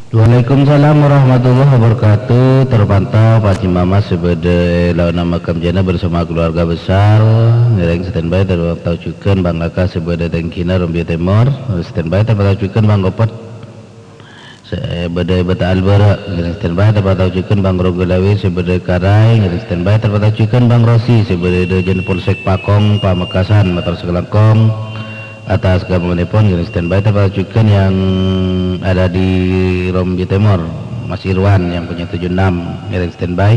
Waalaikumsalam warahmatullahi wabarakatuh. Terpantau Pak Cimama sebagai lawan makam jana bersama keluarga besar. Ngereng standby terpantau juga Bang Aka sebagai tengkina Rombia Timur. Standby terpantau juga Bang Gopet sebagai Bata Albara. Ngereng standby terpantau juga Bang Ronggolawi sebagai Karai. Ngereng standby terpantau juga Bang Rosi sebagai Dirjen Polsek Pakong Pamekasan Motor Sekelangkong. Atas gabungan pun standby terpantau juga yang ada di Rombia Timur Mas Irwan yang punya 76 miring standby.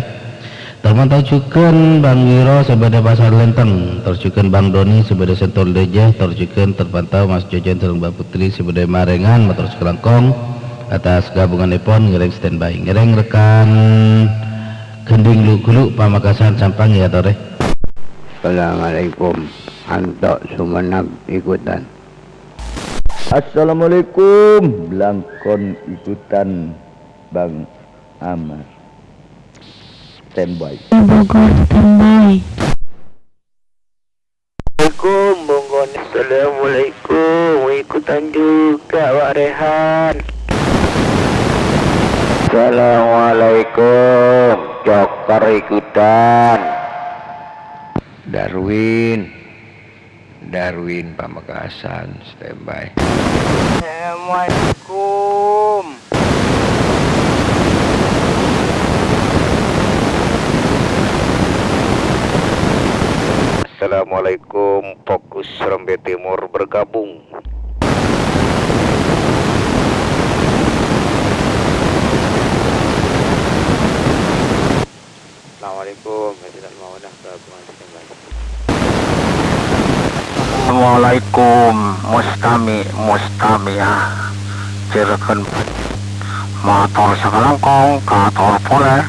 Terpantau juga Bang Wiro sebagai Pasar Lenteng, terus juga Bang Doni sebagai Sentul Dejeh, terus juga terpantau Mas Jojen serang Mbak Putri sebagai Marengan motor Sekelangkong. Atas gabungan pun miring standby. Ngereng rekan Gending Lugulu Pamekasan Sampang ya tore. Assalamualaikum. Antok Sumenab ikutan. Assalamualaikum. Blangkon ikutan Bang Amar. Standby. Bogor standby. Assalamualaikum Bang Goni. Assalamualaikum. Ikutan juga Wak Rehan. Assalamualaikum. Joker ikutan. Darwin Pamekasan standby. Assalamualaikum. Assalamualaikum. Fokus Rombia Timur bergabung. Assalamualaikum. Assalamualaikum Mustamiah Cirebon motor Sekelangkong kator pole.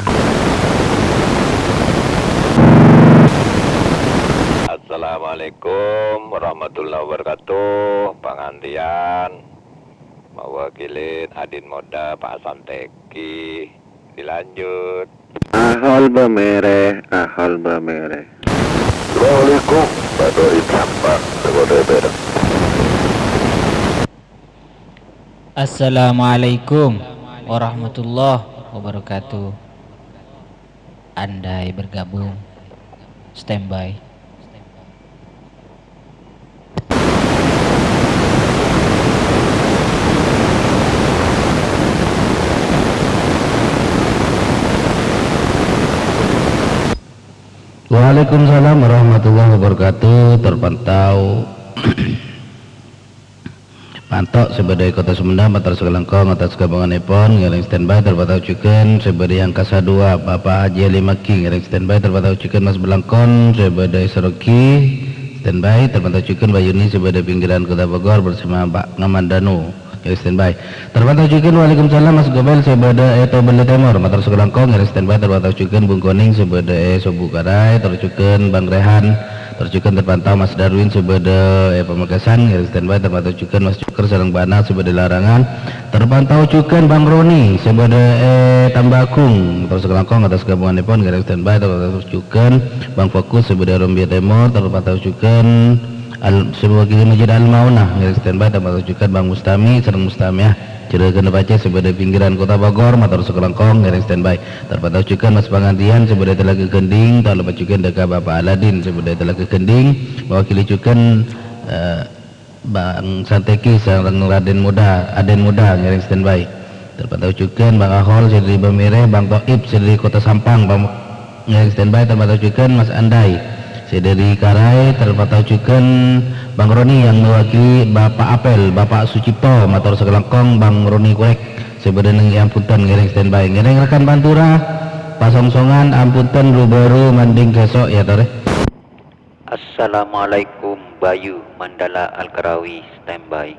Assalamualaikum warahmatullahi wabarakatuh. Pengantian mewakilin Adin Moda Pak Santeki. Dilanjut. Ahal bamere. Assalamualaikum. Badoin sampah. Assalamualaikum warahmatullahi wabarakatuh. Andai bergabung standby. Waalaikumsalam warahmatullahi wabarakatuh. Terpantau Pantok sebagai Kota Sumedang Motor Sekelangkong atas gabungan Epon ngereng standby. Terpantau juga sebagai Angkasa 2 Bapak Haji Ali Maki ngereng standby. Terpantau juga Mas Belangkon sebagai Seroki standby. Terpantau juga Mbak Yuni sebagai pinggiran Kota Bogor bersama Pak Ngamandanu ngereng standby. Terpantau juga Waalaikumsalam Mas Gobel sebagai Eto Beli Timur Motor Sekelangkong ngereng standby. Terpantau juga Bung Koning sebagai Sobu Karai. Terus juga Bang Rehan. Terus juga terpantau Mas Darwin sebagai Pamekasan ngereng standby. Terpantau juga Mas Cuker Sarang Bana sebagai Larangan. Terpantau juga Bang Roni sebagai Tambakung Motor Sekelangkong atas gabungan Epon ngereng standby. Terpantau juga Bang Fokus sebagai Rombia Timur. Terpantau juga sebagai Masjid Al-Maunah ngereng standby. Terpantau juga Bang Mustami Sarang Mustamiah Ciregan Baca sebagai pinggiran Kota Bogor Motor Sekelangkong ngereng standby. Terpantau juga Mas Pangantian sebagai Telaga Gending. Tak lupa juga Deka Bapak Aladin sebagai Telaga Gending. Mewakili juga Bang Santeki sareng Aden Muda ngereng standby. Terpantau juga Bang Ahol dari Bamire, Bang Toib dari Kota Sampang ngereng standby. Terpantau juga Mas Andai dari Karai. Terpantau juga Bang Roni yang mewakili Bapak Apel, Bapak Sucipto Motor Sekelangkong, Bang Roni Kurek sebagai Ampunten ngereng standby. Ngereng rekan Pantura Pasongsongan Ampunten lu baru manding besok ya tore. Assalamualaikum Bayu Mandala Al-Karawi standby.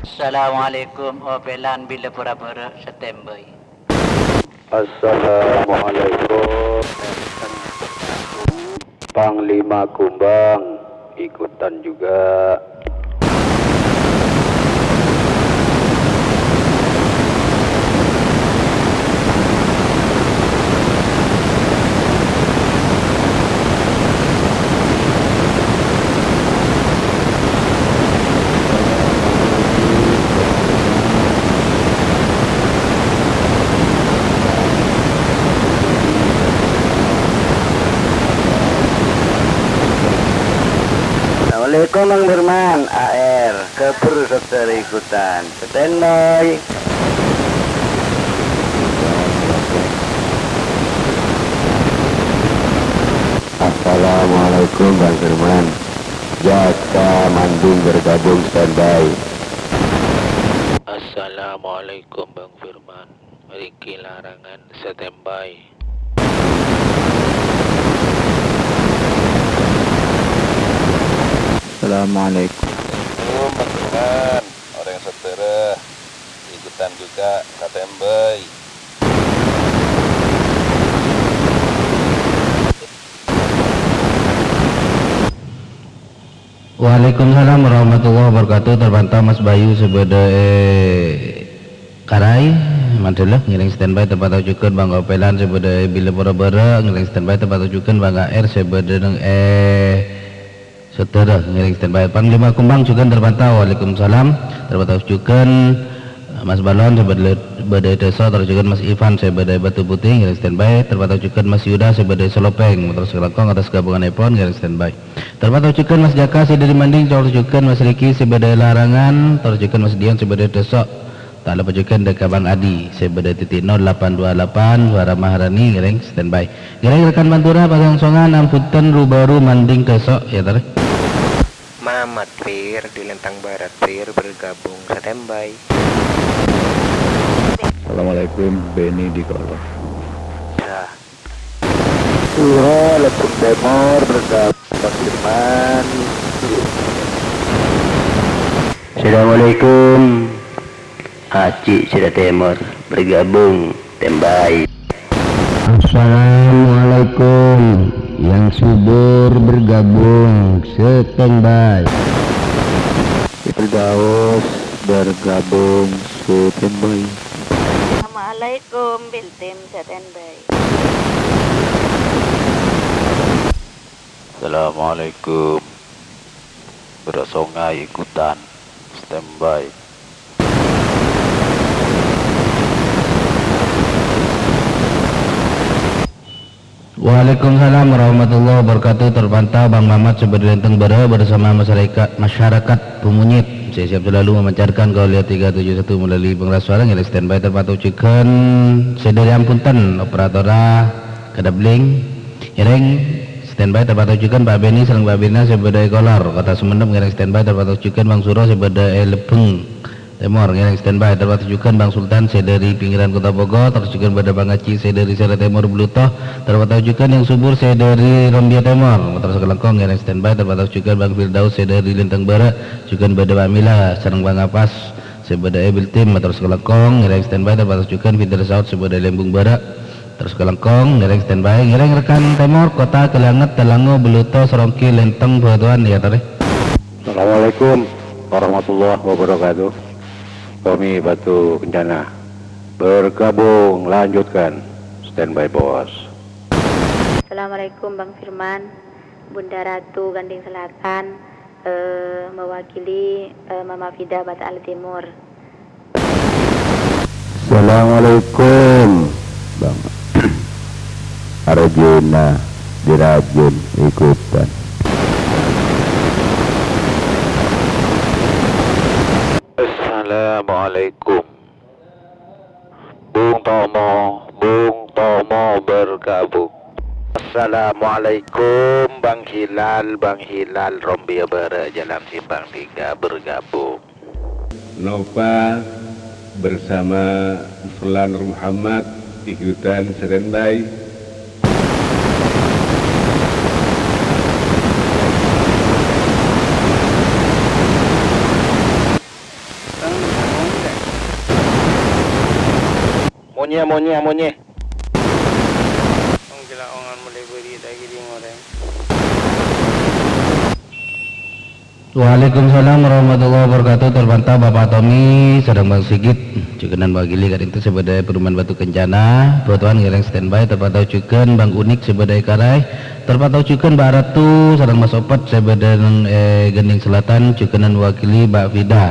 Assalamualaikum Opelan bila pura-pura standby. Assalamualaikum. Panglima Kumbang ikutan juga. Assalamualaikum Bang Firman, AR, kabur saudara ikutan, standby. Assalamualaikum Bang Firman, Jaka Manding bergabung standby. Assalamualaikum Bang Firman, Riki Larangan standby. Assalamualaikum Bang Firman, orang yang seterah ikutan juga standby. Waalaikumsalam warahmatullahi wabarakatuh. Terpantau Mas Bayu sebagai Karai Mandelah ngiring standby terpantau juga Bang Opelan sebagai Bila Bora-Bora ngiring standby terpantau juga Bang AR sebagai Saudara ngiring standby Panglima Kumbang juga terpantau. Waalaikumsalam terpantau juga Mas Balon sebagai Desa terus juga Mas Ivan sebagai Batu Putih ngiring standby terpantau juga Mas Yuda sebagai Selopeng terus kelakong atas gabungan Epon ngiring standby terpantau juga Mas Jaka dari Manding terus juga Mas Riki sebagai Larangan terus juga Mas Dion sebagai Desa tak lupa juga Deka Bang Adi sebagai titik 0828 Suara Maharani ngiring standby ngiring rekan Pantura Pasang Songan Amputan Rubaru Manding Kesok ya tarik Mamat Fir di Lentang Barat Fir bergabung standby. Assalamualaikum Beni di Kolok. Ya. Waalaikum Timur bergabung Bang Firman. Assalamualaikum Haji Sudah Timur bergabung standby. Assalamualaikum yang subur bergabung standby. Firdaus bergabung standby. Assalamualaikum Biltim standby. Assalamualaikum Berasongai ikutan standby. Waalaikumsalam warahmatullahi wabarakatuh. Terpantau Bang Mamat sebagai Lenteng Bara bersama masyarakat Pemunyit. Saya siap selalu memancarkan kau lihat 371 melalui pengeras suara yang standby terpantau cikan sedari ampunten operatora kedabling ngiring standby terpantau cikan Pak Beni serang Pak Bina sebagai kolor kota Sumendem ngiring standby terpantau cikan Bang Suro sebagai Lepeng Timur ngiring standby terpantau cikan Bang Sultan sedari pinggiran kota Bogor terus cikan pada Bang Aci sedari Sera Timur Blutoh terpantau cikan yang subur sedari Rombia Timur terus kelengkong ngiring standby terpantau cikan Bang Firdaus sedari Lintang Barat cikan pada Bang Mila serang Bang Apas sebagai Ebil Tim terus kelengkong ngiring standby terpantau cikan Fidel Saud sebagai Lembung Barat terus kelengkong ngiring standby ngiring rekan Timur kota Kelanget Telango Blutoh Serongki Lenteng Batuan ya tadi. Assalamualaikum warahmatullahi wabarakatuh. Kami Batu Kencana bergabung lanjutkan standby bos. Assalamualaikum Bang Firman, Bunda Ratu Ganding Selatan, mewakili Mama Fida Batal Timur. Assalamualaikum Bang Arjuna dirajun ikutan. Assalamualaikum Bung Tomo bergabung. Assalamualaikum Bang Hilal Rombia Barat Jalan Simpang 3 bergabung. Nova bersama Fulan Muhammad ikutan standby. Monye. Waalaikumsalam warahmatullahi wabarakatuh. Terpantau Bapak Tommy sedang Bang Sigit Cukenan Bang Gili kan itu sebagai Perumahan Batu Kencana Batuan ngiring standby terpantau Cuken Bang Unik sebagai Karai terpantau Cuken Mbak Ratu sedang Mas Opat sebagai Gending Selatan Cukenan wakili Mbak Fida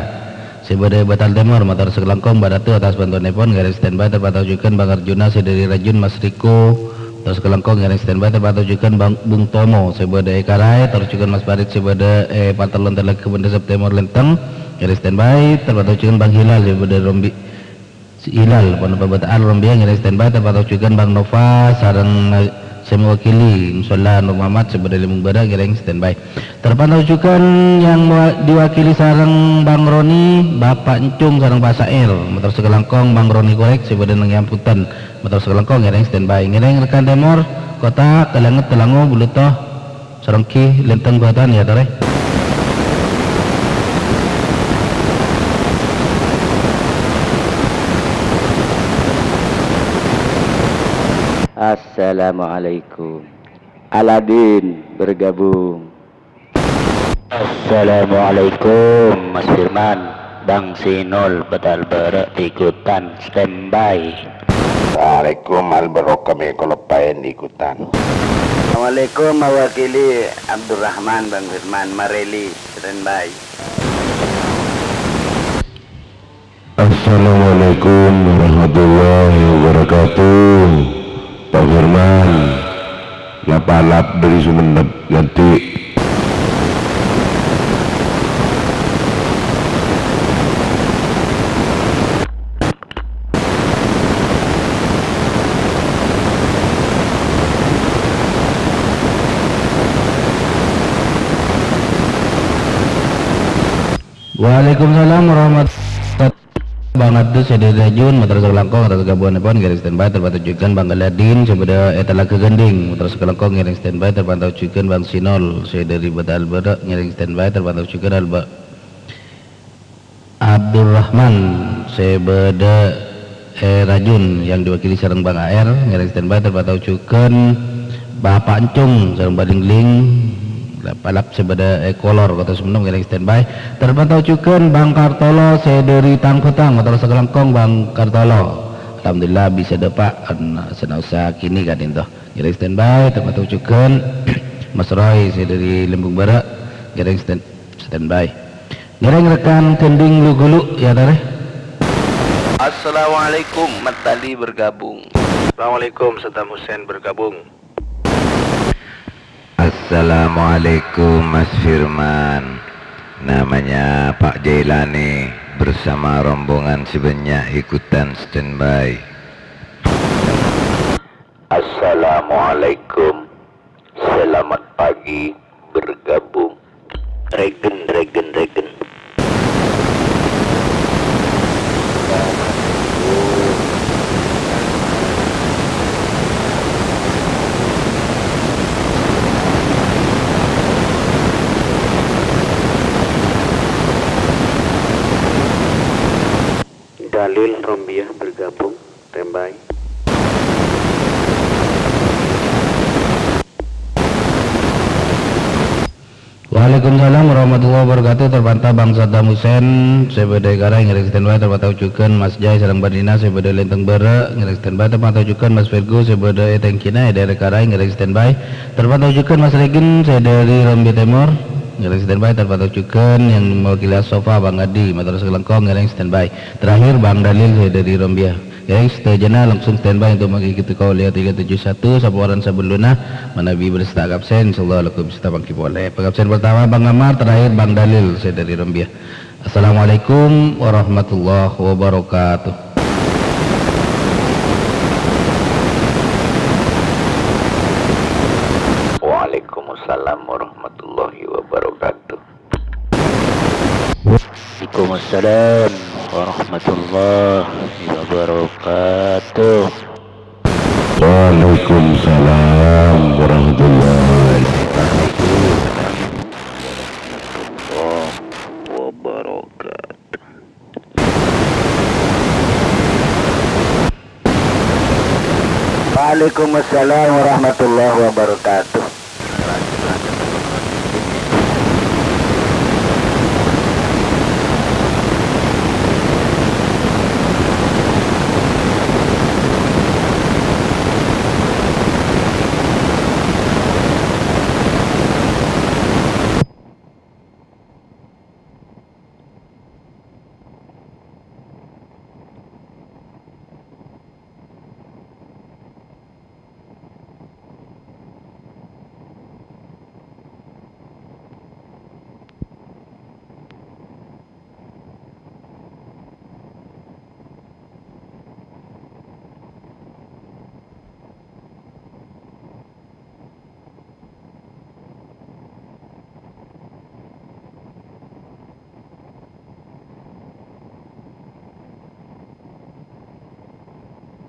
sebagai Batal Timur motor sekelangkong Mbak Ratu atas bantuan nepon ngiring standby terpantau Cuken Bang Arjuna sedari Rajun Mas Riko terus kelengkong yang standby terpantau juga Bang Bung Tomo sebada Karai terus juga Mas Farid sebada Pantalon terlagi Benda September Lenteng yang standby terpantau juga Bang Hilal sebada Rombi Hilal Pondok Pebataan Rombia yang standby terpantau juga Bang Nova sareng semewakili Insyaallah Nur Muhammad sebada Limung Bada yang standby terpantau juga yang diwakili sareng Bang Roni Bapak Encung sareng Pak Sair motor sekelangkong Bang Roni korek sebada nang Yamputan motor sekelangkong yang standby ngereng rekan Timur kota Kelanget Telango Bulutoh Serengki Lenteng Batan ya tore. Assalamualaikum. Aladin bergabung. Assalamualaikum Mas Firman, Bang Sinul Betal Berak ikutan standby. Waalaikum Albarokah Mekolopain ikutan. Assalamualaikum mewakili Abdurrahman Bang Firman Mareli standby. Assalamualaikum warahmatullahi wabarakatuh. Pak Firman lapalap dari Sumeneb nanti. Waalaikumsalam warahmatullahi Bang Abdul Syedid Rajun motor sekelangkong atau gabungan nepon garing standby terpantau juga Bang Galadin sebeda etalaga gending motor sekelangkong garing standby terpantau juga Bang Sinol Syedid Betal Berak garing standby terpantau juga Alba Abdurrahman sebeda Rajun yang diwakili sareng Bang AR garing standby terpantau juga Bapak Encung sareng Badingling palap sebeda kolor kota Sumenep garing standby terpantau juga Bang Kartolo sederi Tangkutang motor sekelangkong Bang Kartolo alhamdulillah bisa depak senausa kini kan itu garing standby terpantau juga Mas Roy sederi Lembung Barat garing standby garing rekan kending Lugulu ya tare. Assalamualaikum Matali bergabung. Assalamualaikum Saddam Hussein bergabung. Assalamualaikum Mas Firman, namanya Pak Jailani bersama rombongan sebanyak ikutan standby. Assalamualaikum, selamat pagi bergabung. Regen. Dalil Rombiah bergabung standby. Waalaikumsalam warahmatullahi wabarakatuh terpantau Bang Saddam Hussein sebeda Karang garing standby terpantau juga Mas Jai sareng Badina sebeda Lenteng Berak garing standby terpantau juga Mas Virgo sebeda Tengkina dari Karang garing standby terpantau juga Mas Regen dari Rombi Timur garing standby terpantau juga yang mewakili Sofa Bang Adi motor sekelengkong garing standby terakhir Bang Dalil dari Rombia garing setajana langsung standby untuk mengikuti kauliah 371 sabuaran sabun lunah manabi berstak absen insyaallah laku bisa bangki boleh pengabsen pertama Bang Amar terakhir Bang Dalil saya dari Rombia. Assalamualaikum warahmatullahi wabarakatuh. Waalaikumsalam warahmatullahi wabarakatuh. Waalaikumsalam warahmatullahi wabarakatuh. Waalaikumsalam warahmatullahi wabarakatuh. Waalaikumsalam warahmatullahi wabarakatuh.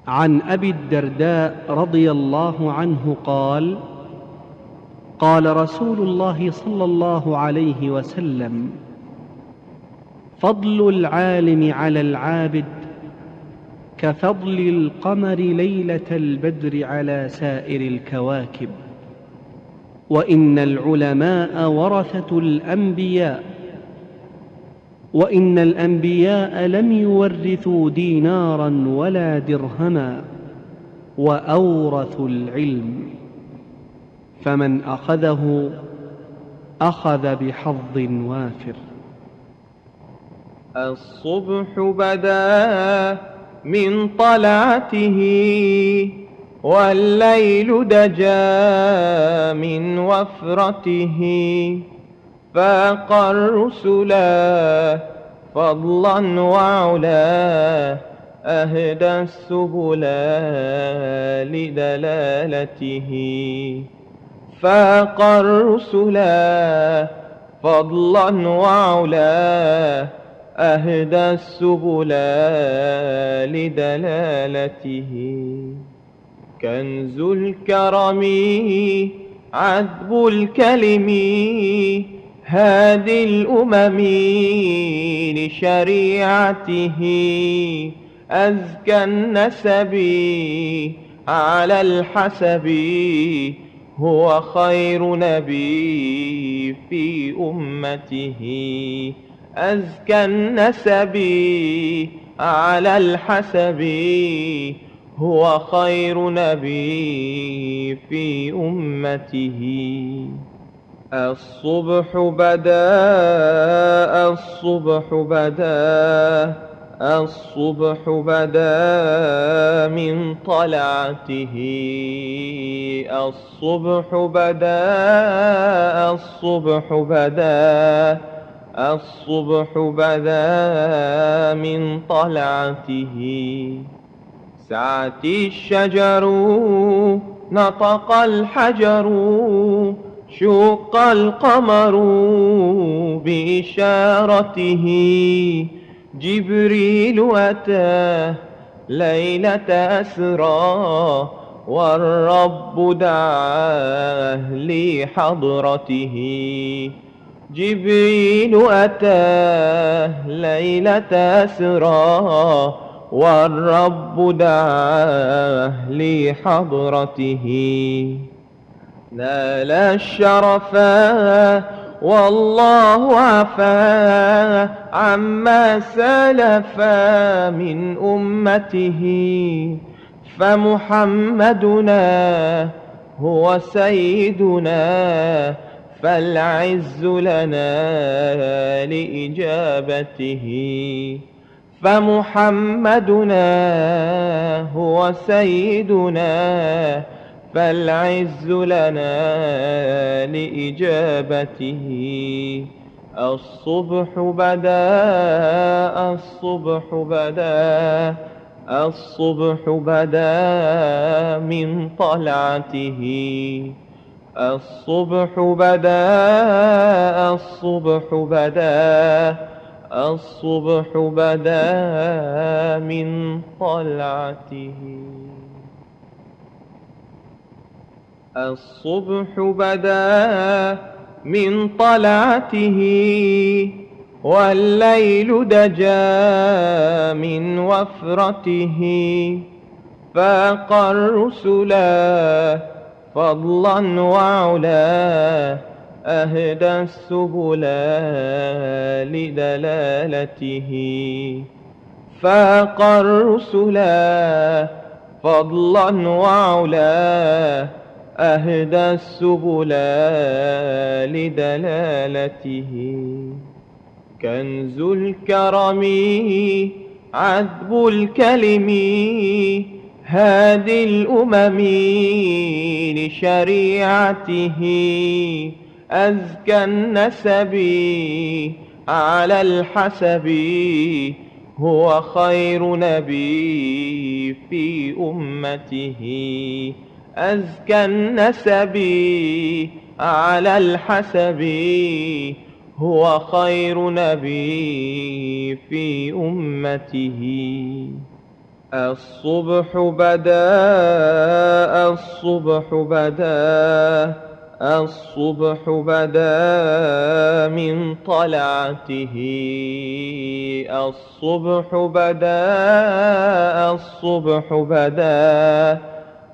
عن أبي الدرداء رضي الله عنه قال: قال رسول الله صلى الله عليه وسلم: فضل العالم على العابد كفضل القمر ليلة البدر على سائر الكواكب، وإن العلماء ورثة الأنبياء، وإن الأنبياء لم يورثوا دينارا ولا درهما، وأورثوا العلم، فمن أخذه أخذ بحظ وافر. الصبح بدا من طلعته، والليل دجا من وفرته، فاق الرسلا فضلا وعلا، أهدى السبل لدلالته. فاق الرسلا فضلا وعلا، أهدى السبل لدلالته. كنز الكرم عذب الكلم، هادي الأمم لشريعته. أزكى النسب على الحسب، هو خير نبي في أمته. أزكى النسب على الحسب، هو خير نبي في أمته. الصبح بدا الصبح بدا الصبح بدا من طلعته. الصبح بدا الصبح بدا الصبح بدا من طلعته. سعت الشجر نطق الحجر، شق القمر بإشارته. جبريل أتاه ليلة أسرى، والرب دعاه لحضرته. جبريل أتاه ليلة أسرى، والرب دعاه لحضرته. نال الشرفا والله عفا، عما سلفا من أمته. فمحمدنا هو سيدنا، فالعز لنا لإجابته. فمحمدنا هو سيدنا، فالعز لنا لإجابته. الصبح بدا الصبح بدا الصبح بدا من طلعته. الصبح بدا الصبح بدا الصبح بدا من طلعته. الصبح بدا من طلعته، والليل دجا من وفرته. فاق الرسلا فضلا وعلا، أهدى السبل لدلالته. فاق الرسلا فضلا وعلا، أهدى السبل لدلالته. كنز الكرم عذب الكلم، هادي الأمم لشريعته. أزكى النسب على الحسب، هو خير نبي في أمته. أزكى النسب على الحسب، هو خير نبي في أمته. الصبح بدا الصبح بدا الصبح بدا من طلعته الصبح بدا الصبح بدا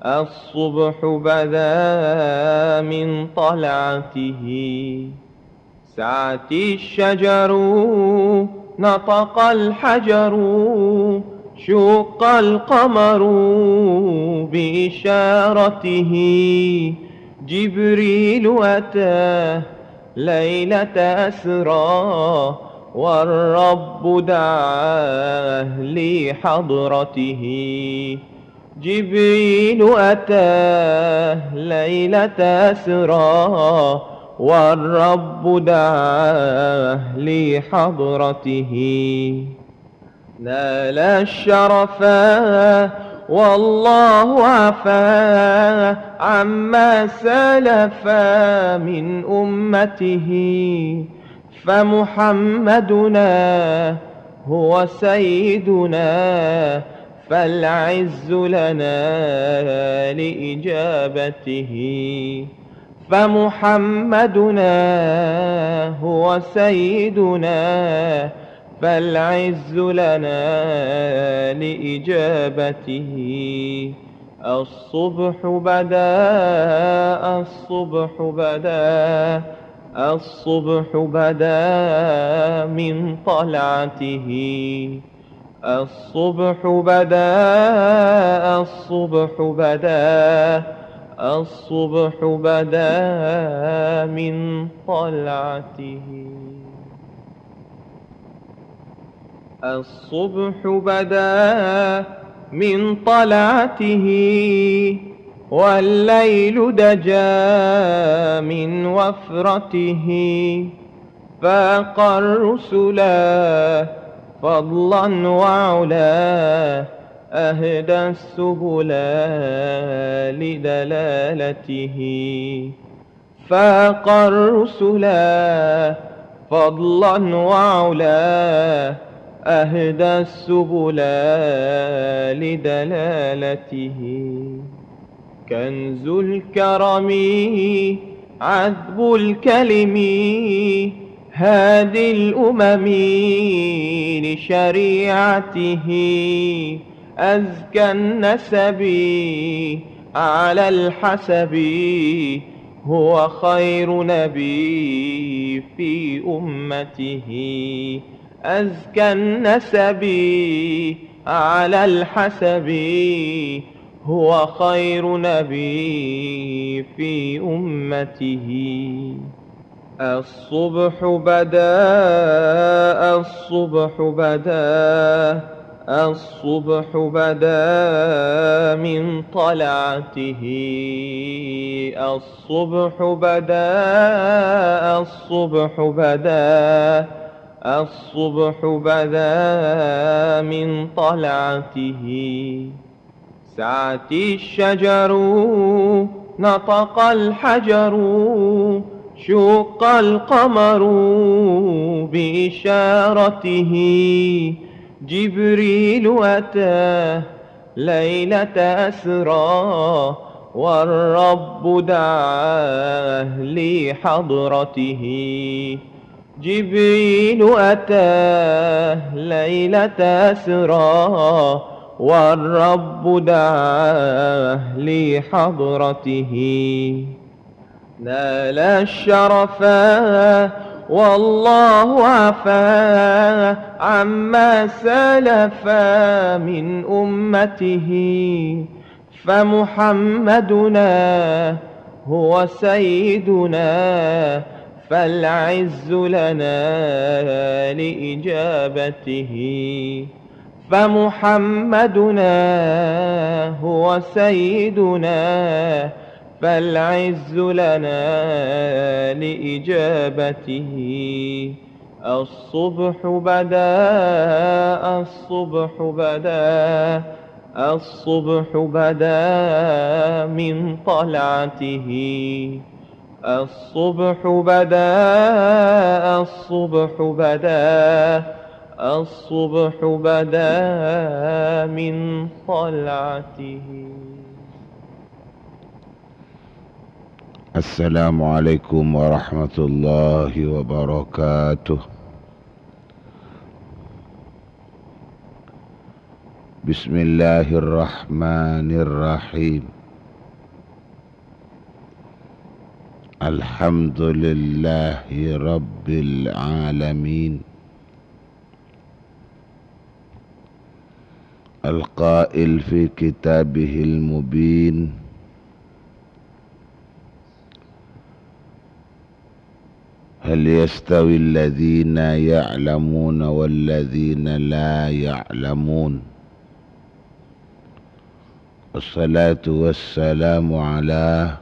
الصبح بدا من طلعته سعت الشجر نطق الحجر شق القمر بإشارته جبريل أتاه ليلة أسرى والرب دعاه لحضرته جبريل أتاه ليلة أسرى والرب دعاه لحضرته نال الشرفا والله عفا عما سلفا من أمته فمحمدنا هو سيدنا فالعز لنا لإجابته فمحمدنا هو سيدنا فالعز لنا لإجابته الصبح بدا الصبح بدا الصبح بدا من طلعته الصبح بدا الصبح بدا الصبح بدا من طلعته الصبح بدا من طلعته والليل دجا من وفرته فاق الرسلا فضلا وعلا أهدى السبل لدلالته فاق الرسلا فضلا وعلا أهدى السبل لدلالته كنز الكرم عذب الكلم هادي الأمم لشريعته أزكى النسب على الحسب هو خير نبي في أمته أزكى النسب على الحسب هو خير نبي في أمته الصبح بدا الصبح بدا الصبح بدا من طلعته الصبح بدا الصبح بدا الصبح بدا من طلعته سعت الشجر نطق الحجر شق القمر بإشارته جبريل أتاه ليلة أسرى والرب دعاه لحضرته جبريل أتاه ليلة أسرى والرب دعاه لحضرته نال الشرفا والله عفا عما سلفا من أمته فمحمدنا هو سيدنا فالعز لنا لإجابته فمحمدنا هو سيدنا فالعز لنا لإجابته الصبح بدا الصبح بدا الصبح بدا من طلعته الصبح بدا الصبح بدا الصبح بدا من طلعته. السلام عليكم ورحمة الله وبركاته. بسم الله الرحمن الرحيم. الحمد لله رب العالمين القائل في كتابه المبين هل يستوي الذين يعلمون والذين لا يعلمون. والصلاة والسلام على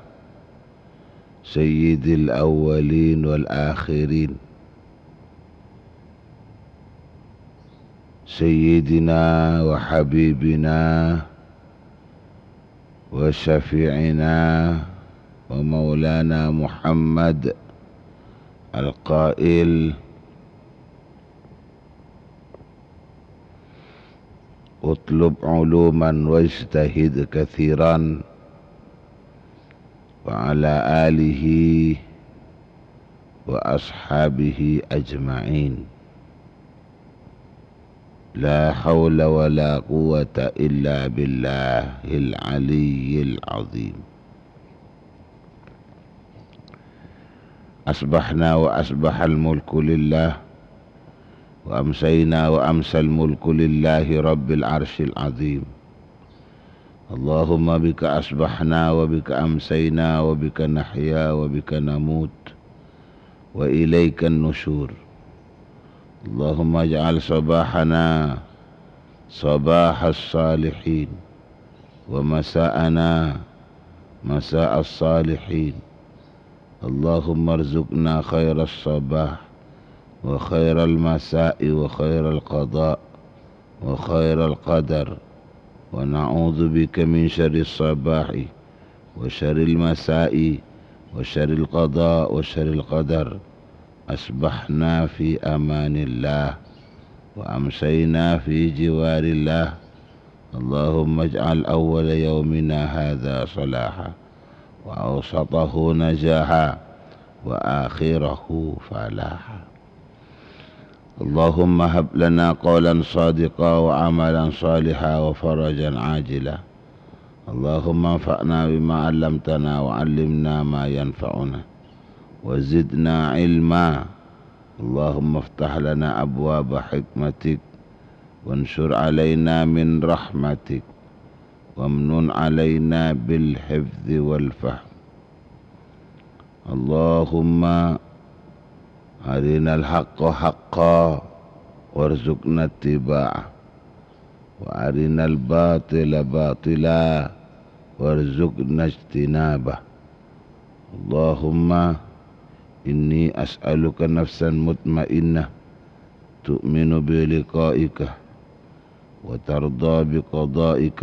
سيد الأولين والآخرين سيدنا وحبيبنا وشفيعنا ومولانا محمد القائل اطلب علوما واجتهد كثيرا، وعلى آله وأصحابه أجمعين. لا حول ولا قوة إلا بالله العلي العظيم. أصبحنا وأصبح الملك لله، وأمسينا وأمسى الملك لله رب العرش العظيم. اللهم بك أصبحنا وبك أمسينا وبك نحيا وبك نموت وإليك النشور. اللهم اجعل صباحنا صباح الصالحين ومساءنا مساء الصالحين. اللهم ارزقنا خير الصباح وخير المساء وخير القضاء وخير القدر، ونعوذ بك من شر الصباح وشر المساء وشر القضاء وشر القدر. أصبحنا في أمان الله وأمسينا في جوار الله. اللهم اجعل أول يومنا هذا صلاحا، وأوسطه نجاحا، وآخره فلاحا. اللهم هب لنا قولا صادقا وعملا صالحا وفرجا عاجلا. اللهم انفعنا بما علمتنا وعلمنا ما ينفعنا وزدنا علما. اللهم افتح لنا أبواب حكمتك وانشر علينا من رحمتك وامنن علينا بالحفظ والفهم. اللهم أرنا الحق حقا وارزقنا اتباعه، وأرنا الباطل باطلا وارزقنا اجتنابه. اللهم إني أسألك نفسا مطمئنة تؤمن بلقائك وترضى بقضائك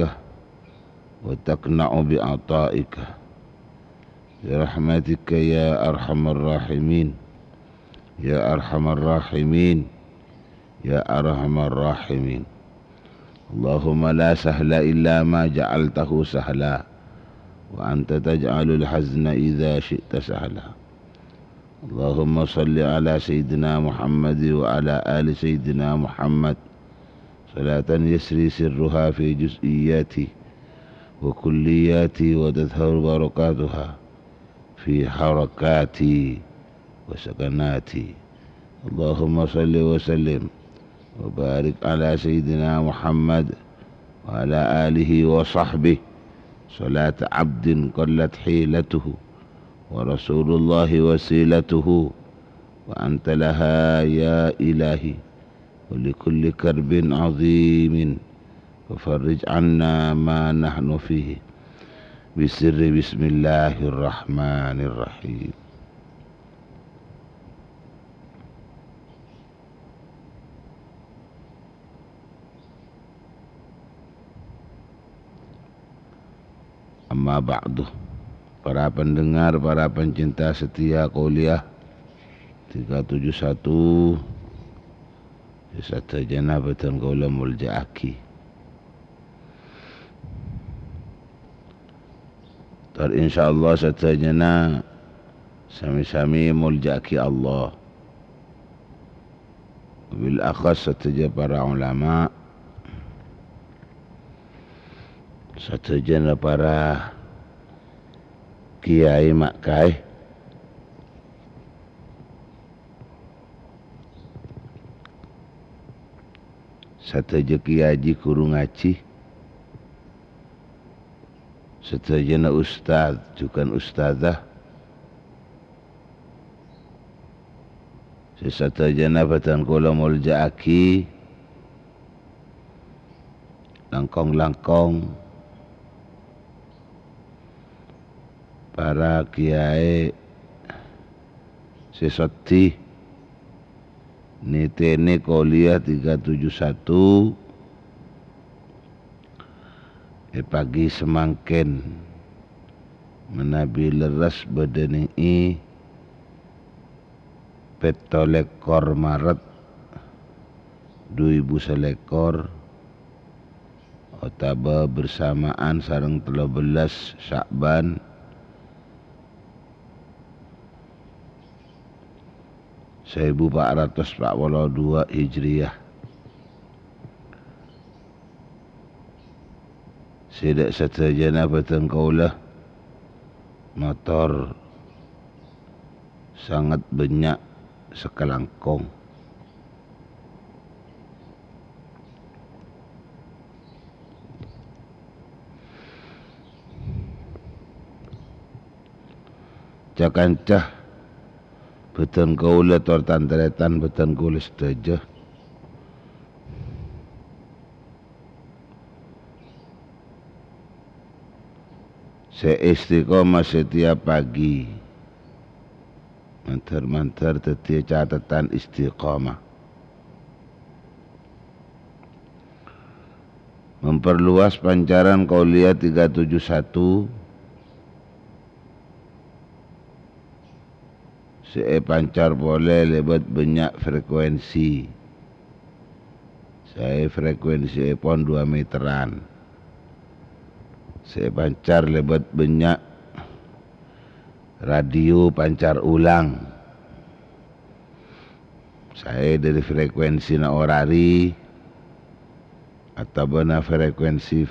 وتقنع بعطائك، برحمتك يا أرحم الراحمين يا أرحم الراحمين يا أرحم الراحمين. اللهم لا سهل إلا ما جعلته سهلا، وأنت تجعل الحزن إذا شئت سهلا. اللهم صل على سيدنا محمد وعلى آل سيدنا محمد صلاة يسري سرها في جزئياتي وكلياتي وتظهر بركاتها في حركاتي وسكناتي. اللهم صل وسلم وبارك على سيدنا محمد وعلى آله وصحبه صلاة عبد قلت حيلته ورسول الله وسيلته، وأنت لها يا إلهي، ولكل كرب عظيم ففرج عنا ما نحن فيه بسر بسم الله الرحمن الرحيم. Amma ba'du, para pendengar, para pencinta setia kuliah 371 Satajana betan kaula muljaaki. Tar insyaallah satajana sami-sami muljaaki Allah. Bil akhas sataja para ulama, satajana para kiai makai, sataja kiai guru ngaji, satajana ustaz juga ustazah, satajana batan kula muljaaki langkong-langkong para kiai sesoti nitene kuliah 371 pagi semangken menabi leres badani petolekor Maret 2001 otaba bersamaan sareng 13 Syakban 1442 Hijriah. Sidak satajana batan kaulah motor sangat banyak sekelangkong. Cakancah betan kaula tor tantretan betan kaula sedaja. Saya istiqomah setiap pagi. Mantar-mantar setiap catatan istiqomah. Memperluas pancaran kuliah 371. Saya pancar boleh lewat banyak frekuensi. Saya frekuensi pon 2 meteran. Saya pancar lewat banyak radio pancar ulang. Saya dari frekuensi na orari atau benar frekuensi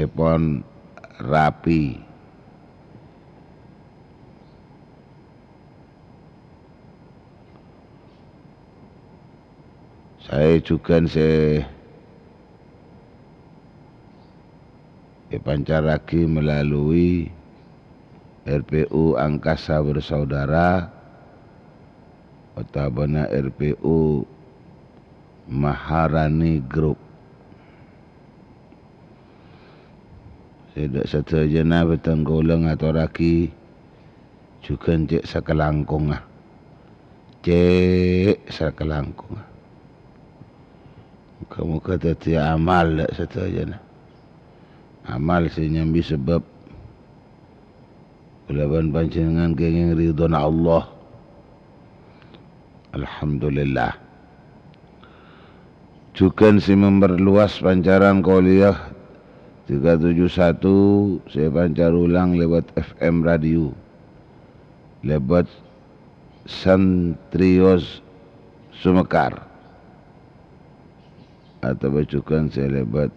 pon rapi. Saya juga pancaraki melalui RPU Angkasa Bersaudara atau benar RPU Maharani Group. Saya satajana betan kaula ngaturaki juga cek sakelangkung cek sakelangkung. Muka-muka tadi amal tak satajana. Amal senyambi sebab kulaban panjenengan kenging ridhona Allah. Alhamdulillah. Juga si memperluas pancaran kuliah 371 saya pancar ulang lewat FM radio. Lewat Santrios Sumekar. Atau bacukan saya lewat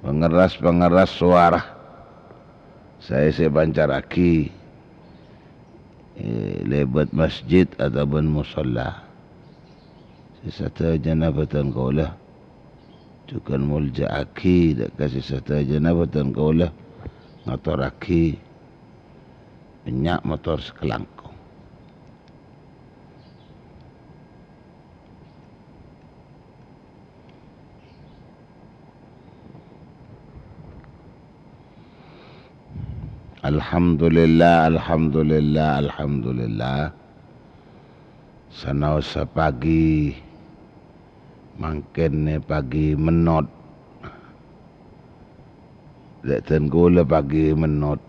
pengeras suara. Saya pancaraki lewat masjid ataupun musalla. Sesata janabatan kaulah juga muljaaki dak kasih sesata janabatan kaulah ngaturaki banyak motor sekelangkung. Alhamdulillah, alhamdulillah, alhamdulillah. Sanausa pagi mangkene pagi menot. Lek gula pagi menot.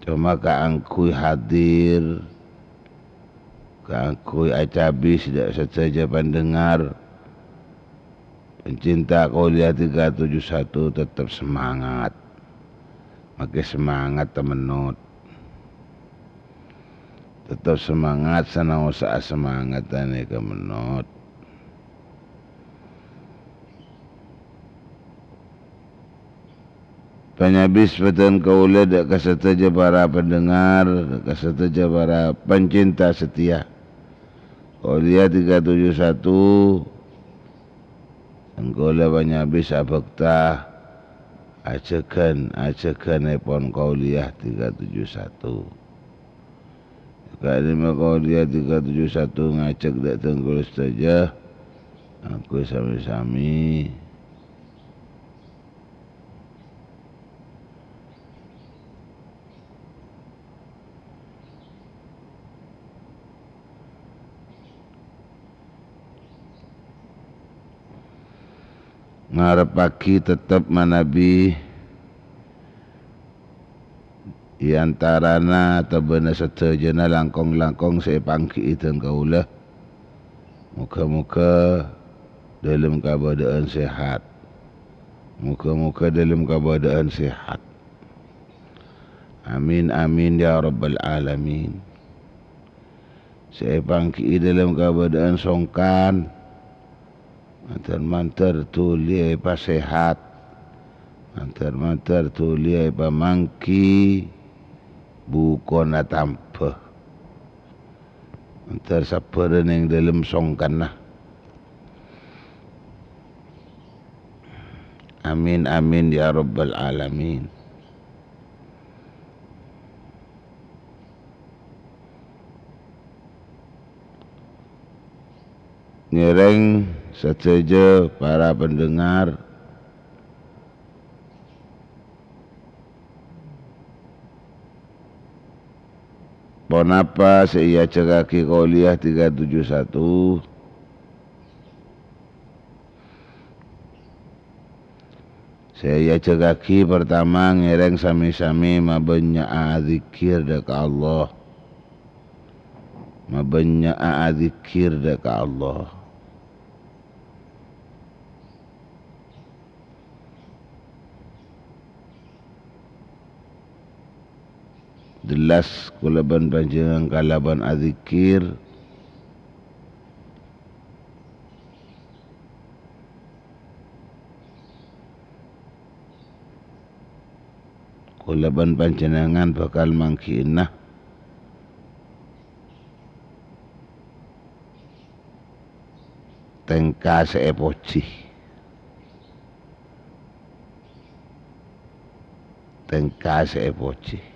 Cuma kaangkui hadir Kangkui acabi tidak saja pendengar pencinta Qouliyah 371 tetap semangat. Makin semangat temenut. Tetap semangat sana usaha semangat tani kemenut. Penyabis petan Qouliyah dak kaseteja para pendengar, kaseteja para pencinta setia Qouliyah 371. Engkola penyabis abekta ajakan epon Qouliyah 371. Kadima Qouliyah 371 ngajak dak tenggul saja. Aku sami-sami ngarep pagi tetap manabi iantarana atau bener sedejana langkong-langkong saya pangki itu Kaulah. Muka-muka dalam keadaan sehat. Muka-muka dalam keadaan sehat. Amin amin ya rabbal alamin. Saya pangki dalam keadaan songkan. Mantar-mantar tuliai pa sehat. Mantar-mantar tuliai pa mangki. Bukan na tampa. Mantar saparan yang dalam songkan nah. Amin amin ya rabbal alamin. Ngereng saja para pendengar ponapa saya cekaki Qouliyah 371 saya cekaki pertama ngereng sami-sami mabanya'a zikir deka Allah mabanya'a zikir deka Allah. Jelas kulaban panjenengan kalaban azikir kulaban panjenengan bakal mangkinah tengka seepoci tengka seepoci.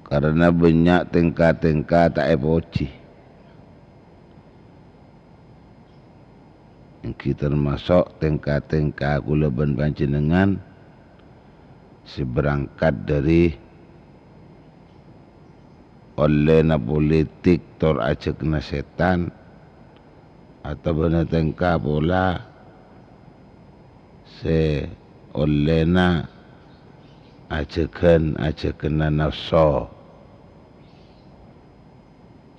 Karena banyak tingkah-tingkah tak epoci. Kita termasuk tingkah-tingkah kulaban panjenengan seberangkat dari olehna politik tor ajekna setan atau benar tingkah pola se olehna ajekan nafsu.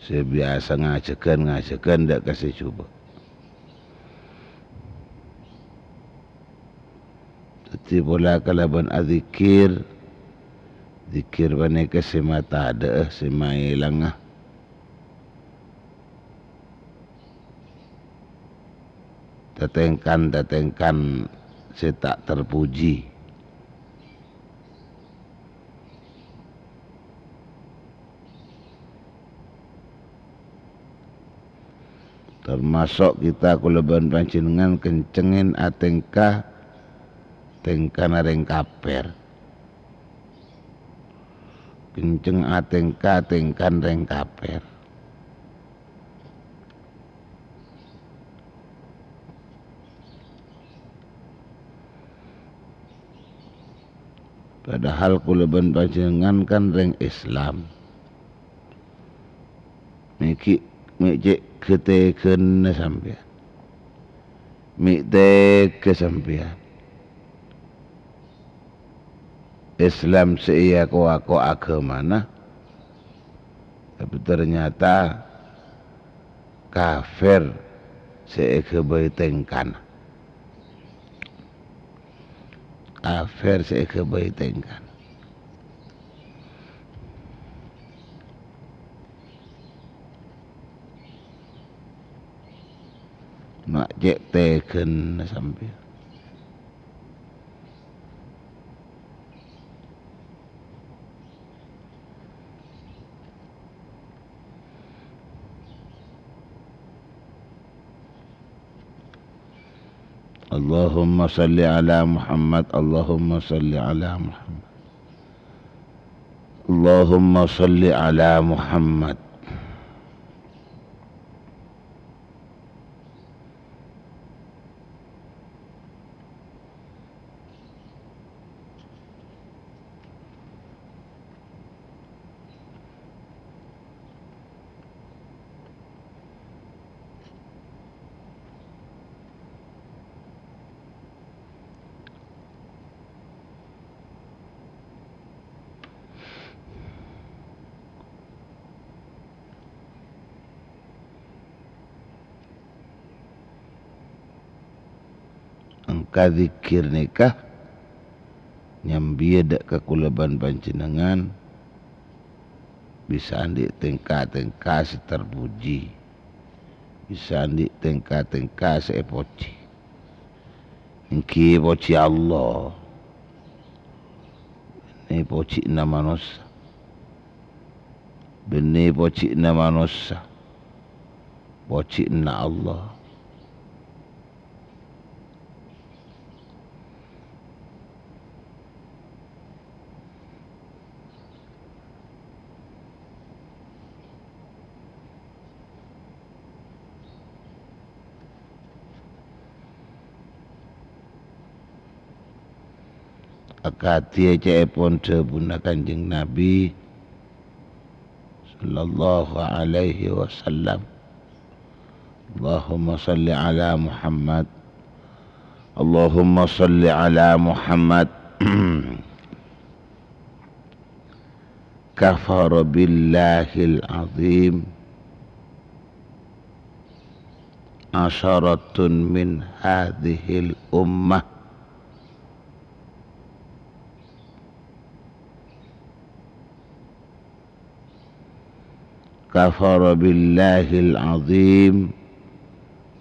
Saya biasa ngajakan tak kasih coba. Jadi pola kalaban azikir, zikir paneka semata ada semai langah. Tatengkan saya tak terpuji. Termasuk kita kulaban panjenengan kencengin atengka tengkan areng kaper. Kenceng atengka tengkan reng kaper. Padahal kulaban panjenengan kan reng Islam. Niki mik cek keteken sampean. Mik tek kesampean. Islam seiya ko agama nah. Tapi ternyata kafir sekebaitengkan. Kafir sekebaitengkan. Mak cek teken sampai. Allahumma salli ala Muhammad, Allahumma salli ala Muhammad. Allahumma salli ala Muhammad. Angka zikir nikah nyambia dak kekulaban panjenengan bisa andi tengka-tengka terpuji, bisa andi tengka-tengka sepoci. Ingki poci Allah, ini poci nama nosa, beni poci nama nosa, poci na Allah. Akati cepon sebuna Kanjeng Nabi sallallahu alaihi wasallam. Allahumma salli ala Muhammad, Allahumma salli ala Muhammad. Kafara billahil azim asharatun min hadhil ummah kafara billahil azim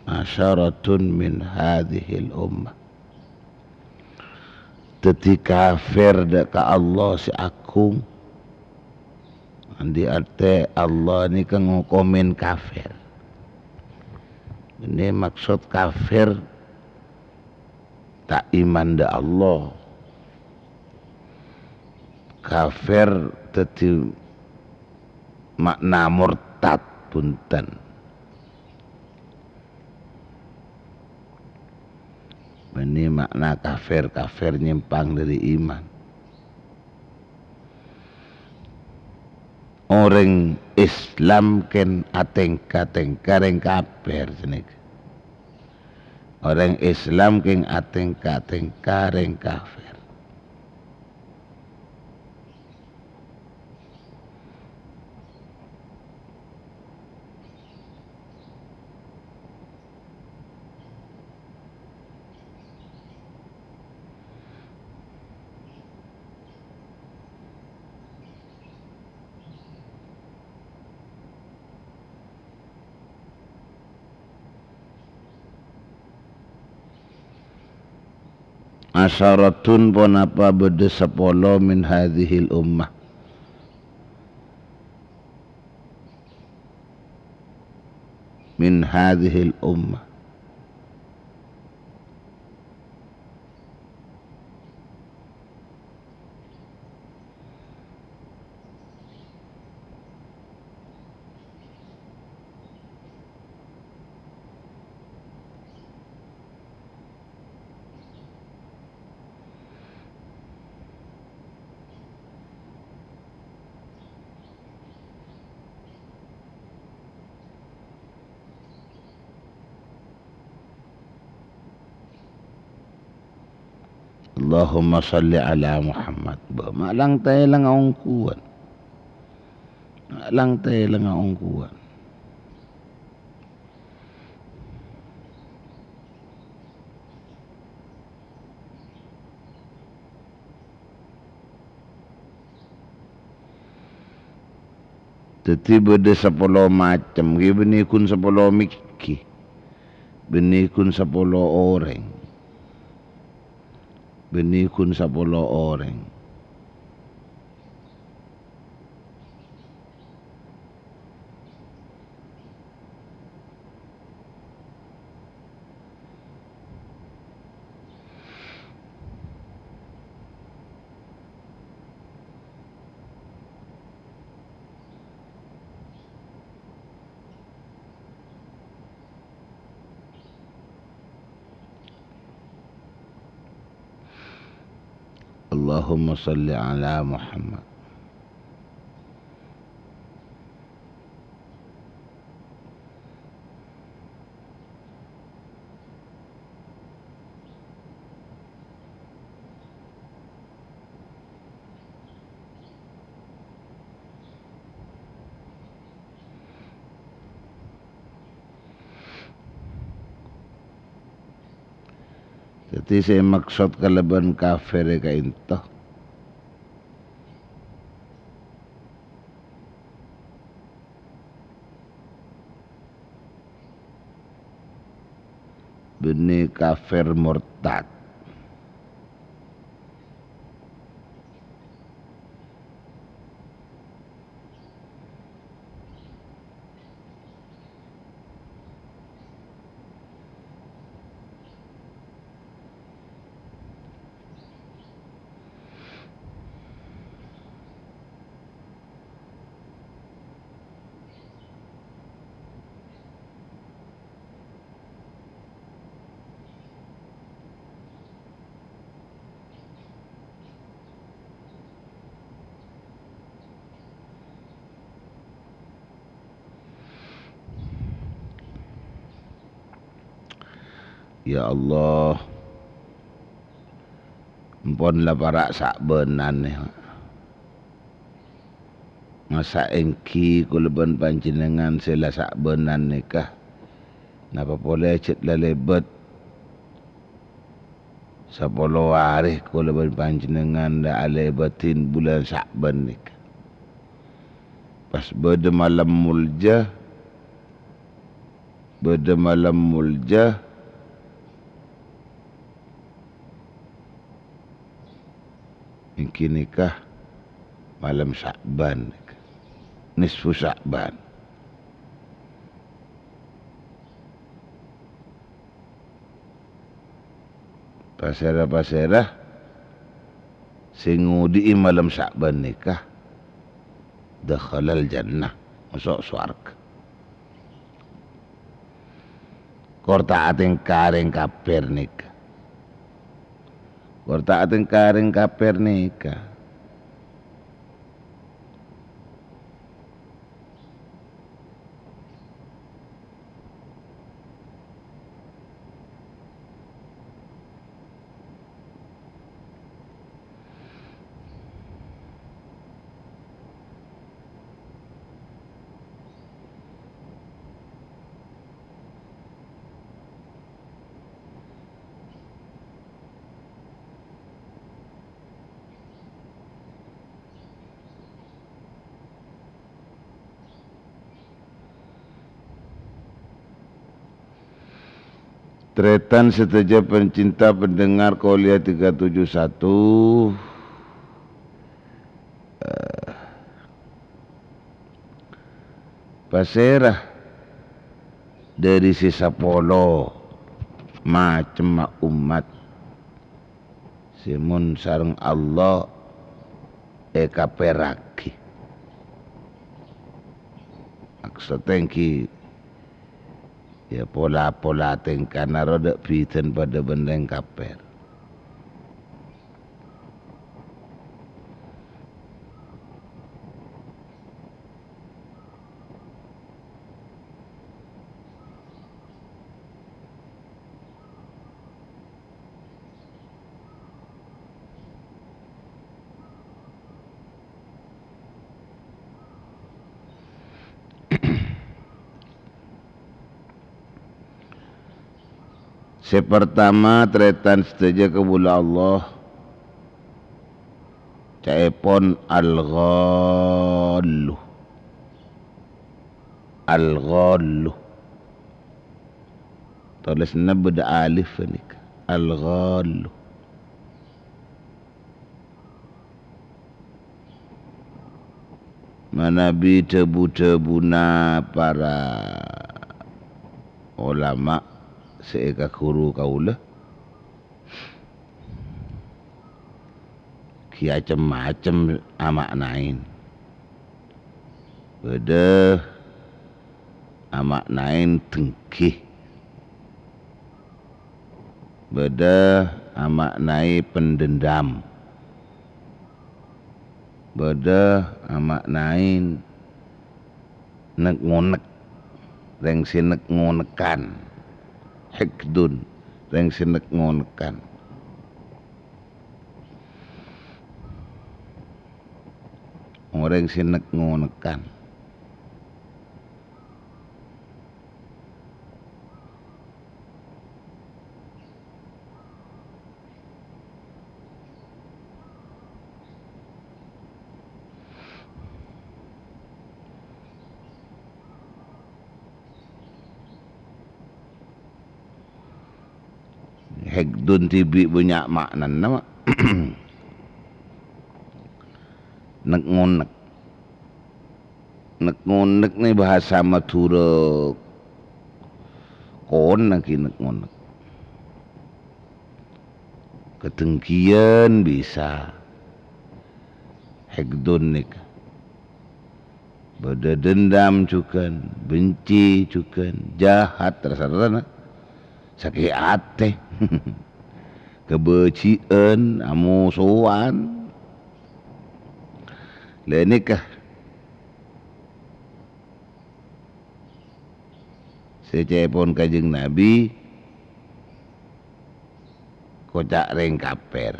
asyaratun min hadhil ummah. Teti kafir deka Allah si akung andi arte Allah ni kan ngukomen kafir. Ini maksud kafir tak iman da Allah. Kafir teti makna murtad punten. Ini makna kafir, kafir nyimpang dari iman. Orang Islam ken atengka-tengka reng kafir senik. Orang Islam ken atengka-tengka reng kafir. Asyaratun pun apa beda 10 min hadhil ummah. Min hadhil ummah. Allahumma salli ala Muhammad. Malang tayo lang ang kuwan. Malang tayo lang ang kuwan. Tetapi beda 10 macam. Benikun 10 mikki. Benikun 10 orang. Benikun 10 orang. Allahumma salli ala Muhammad. Jadi saya maksud kalaban kafir ka into. Beni kafir murtad. Ya Allah, emponlah para sakbenan ni. Masa engki kuleban panjenengan sila sakbenan nikah. Napa boleh cet lelebet. 10 hari kuleban panjenengan dah alebatin bulan Sa'ban nikah. Pas beda malam mulja. Beda malam mulja. Engki nikah malam Sa'ban, nisfu Sa'ban. Pasera-pasera singudi malam Sa'ban nikah dakhalal jannah, masuk surga. Korta ating karing kafir nikah. Korta ating karing kafir nikah. Tretan seteja pencinta pendengar Qolia 371. Pasera dari sisa polo macam umat simun sareng Allah kaperaki. Maksudnya ya pola-pola tengkana roda piten pada bendeng kaper. Sepertama tretan setuju kebula Allah. Caepon al-ghallu. Al-ghallu. Tulisnya beda alif ni. Al-ghallu. Manabi tebu-tebuna para ulama seeka guru kaula macam amak nain beda amak nain tengkih beda amak nain pendendam beda amak nain nek ngonek reng sinek ngonekan hekdun reng sinek ngonekan orang sinek ngonekan hekdun tibi banyak makna nama nek ngonek ni bahasa Madura kon lagi nek ngonek ketengkian bisa hekdun nik beda dendam juga benci juga jahat rasa-rasa sakit hati kebencian amusuhan lenikah secepon kajeng Nabi kocak reng kaper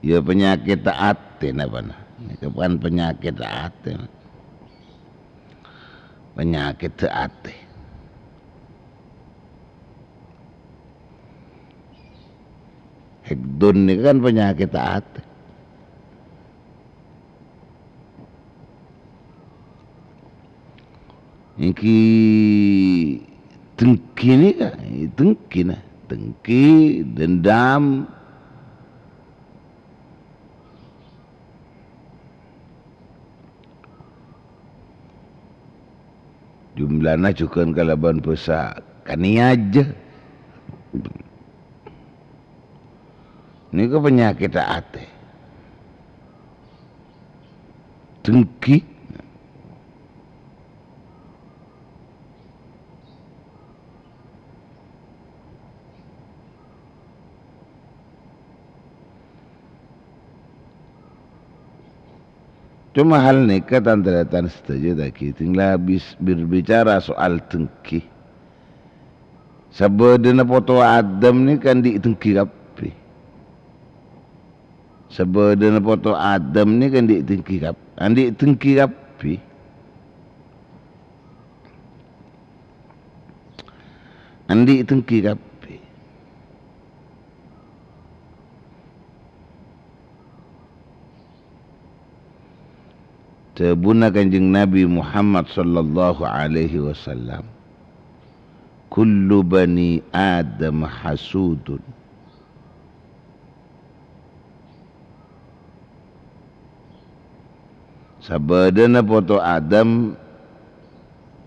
ya penyakit hati apa nah bukan penyakit hati penyakit hati hekdun ini kan penyakit hati iki dengki ini kan dengki dendam jumlahnya juga kalaban besar kani aja ini ke penyakit hati dengki cuma hal ni ketan-ketan setuju lagi tinggal berbicara soal tengki sebedena foto Adam ni kan di tengki kapi sebedena foto Adam ni kan di tengki kapi andi tengki kapi Tebuna kanjeng Nabi Muhammad sallallahu alaihi wasallam kullu bani Adam hasudun sabadana foto Adam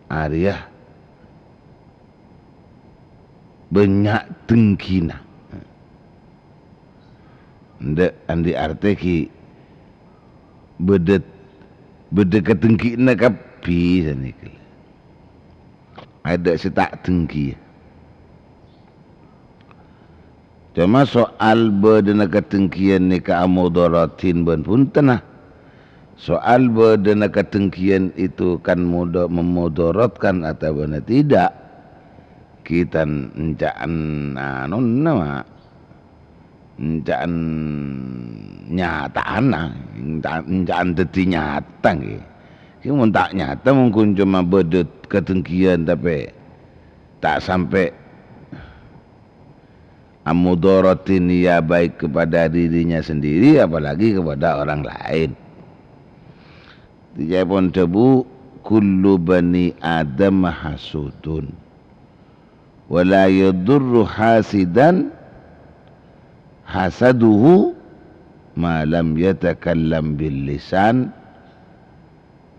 Arya banyak tengkina ndak andi arte ki bedet berdekat tengki nak kapi sana ada setak tengki cuma soal berdekat tengkian ni ke amudaratin pun tenah Soal berdana ketengkian itu kan memudaratkan atau benar tidak, kita encaan nama encaan nyataan encaan dadi nyata nggih. Ki mun tak nyata mungkin cuma bedet ketengkian tapi tak sampai amudaratin ya baik kepada dirinya sendiri apalagi kepada orang lain. Dijawab debu kullu bani adam hasudun wala yadurru hasidan hasaduhu ma lam yatakallam bil lisan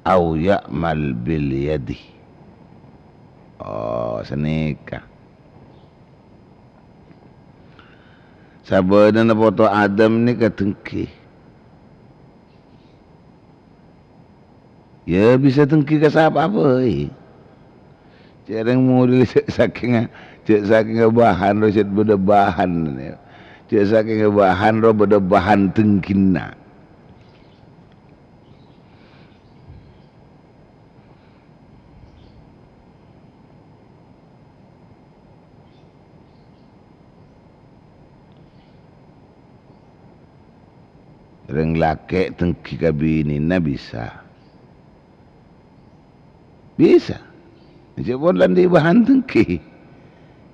aw ya'mal bil yadi. Oh senika sabeuna foto Adam ni ketengki ya bisa tengki ke siapa apa jarang model saking bahan ro set beda bahan cek saking bahan ro beda bahan tengkinna reng laki tengki ka binina bisa Jepun landi bahan tengki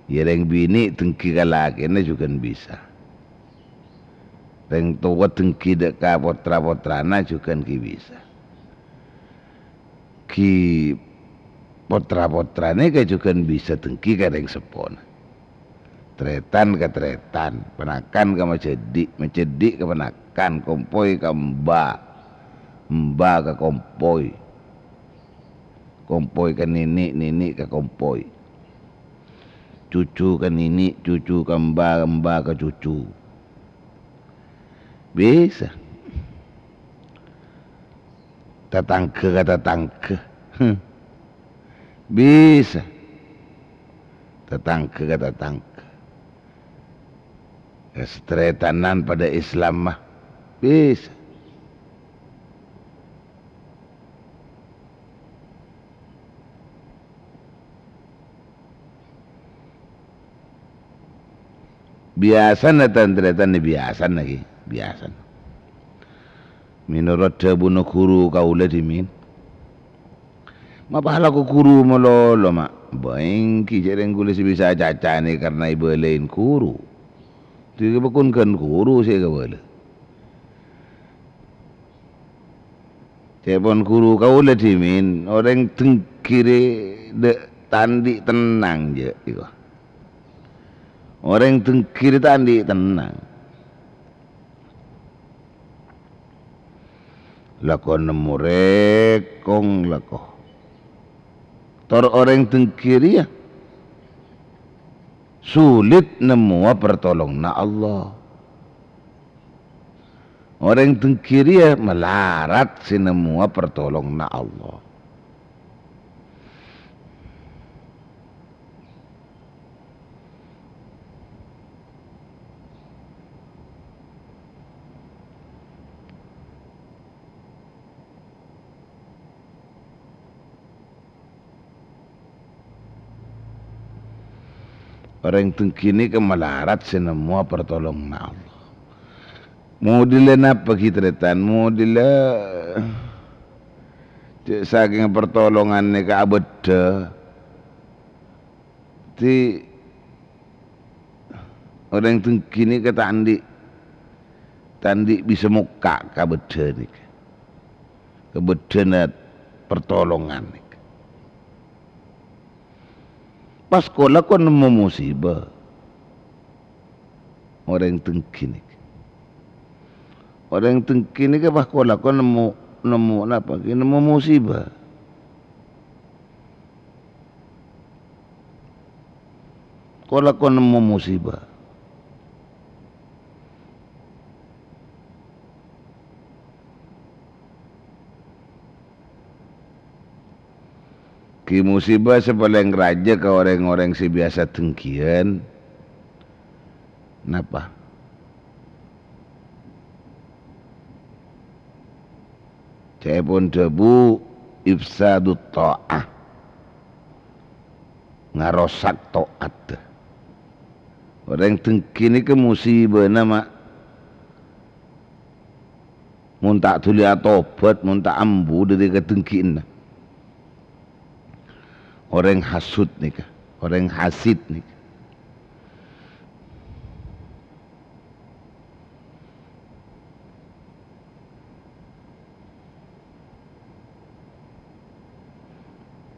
ya reng bini tengki ka laki na juga bisa reng tua tengki deka potra-potrana juga bisa ki potra-potrane ka juga bisa tengki ka reng sepon tretan ke tretan, penakan ke mencedik ke penakan, kompoi ke mbak ke kompoi, kompoi ke nini ke kompoi, cucu ke nini, cucu ke mbak ke cucu, bisa, tetangga ke tetangga, bisa, tetangga ke tetangga. Kesetretanan pada Islam mah bisa. Biasa natan tretan biasa lagi biasa. Menurut bunuh guru kaula dimin. Ma pahala ku guru melolo mak. Baengki jereng kulis bisa cacane karena ibu lain guru. Tiga bekunkan guru saya kawala. Telepon guru kau lah dimin orang tengkiri de tandi tenang je, iko. Orang tengkiri tandi tenang. Lakon murekong lako. Tor orang tengkiri ya. Sulit nemu pertolong na Allah. Orang tengkiri ya melarat si nemu pertolong na Allah. Orang tengkini ke melarat semua pertolong na Allah. Modilnya napa kitretan? Modilnya saking pertolongan ni ke abada. Ti orang tengkini ke tandi bisa muka ke abada ni. Kebeda pertolongan ni. Pas sekolah kau nemu musibah orang tengkini. Orang tengkini ke pas sekolah kau nemu apa? Nemu musibah. Sekolah kau nemu musibah. Ki musibah sepaling raja ke orang-orang si biasa tengkian. Napa? Cepon debu ifsadut ta'ah. Ngarosak taat. Orang tengkini ke musibah nama mun tak tuli tobat, mun tak ambu dari ketengkin. Orang hasud nih, orang hasid nih.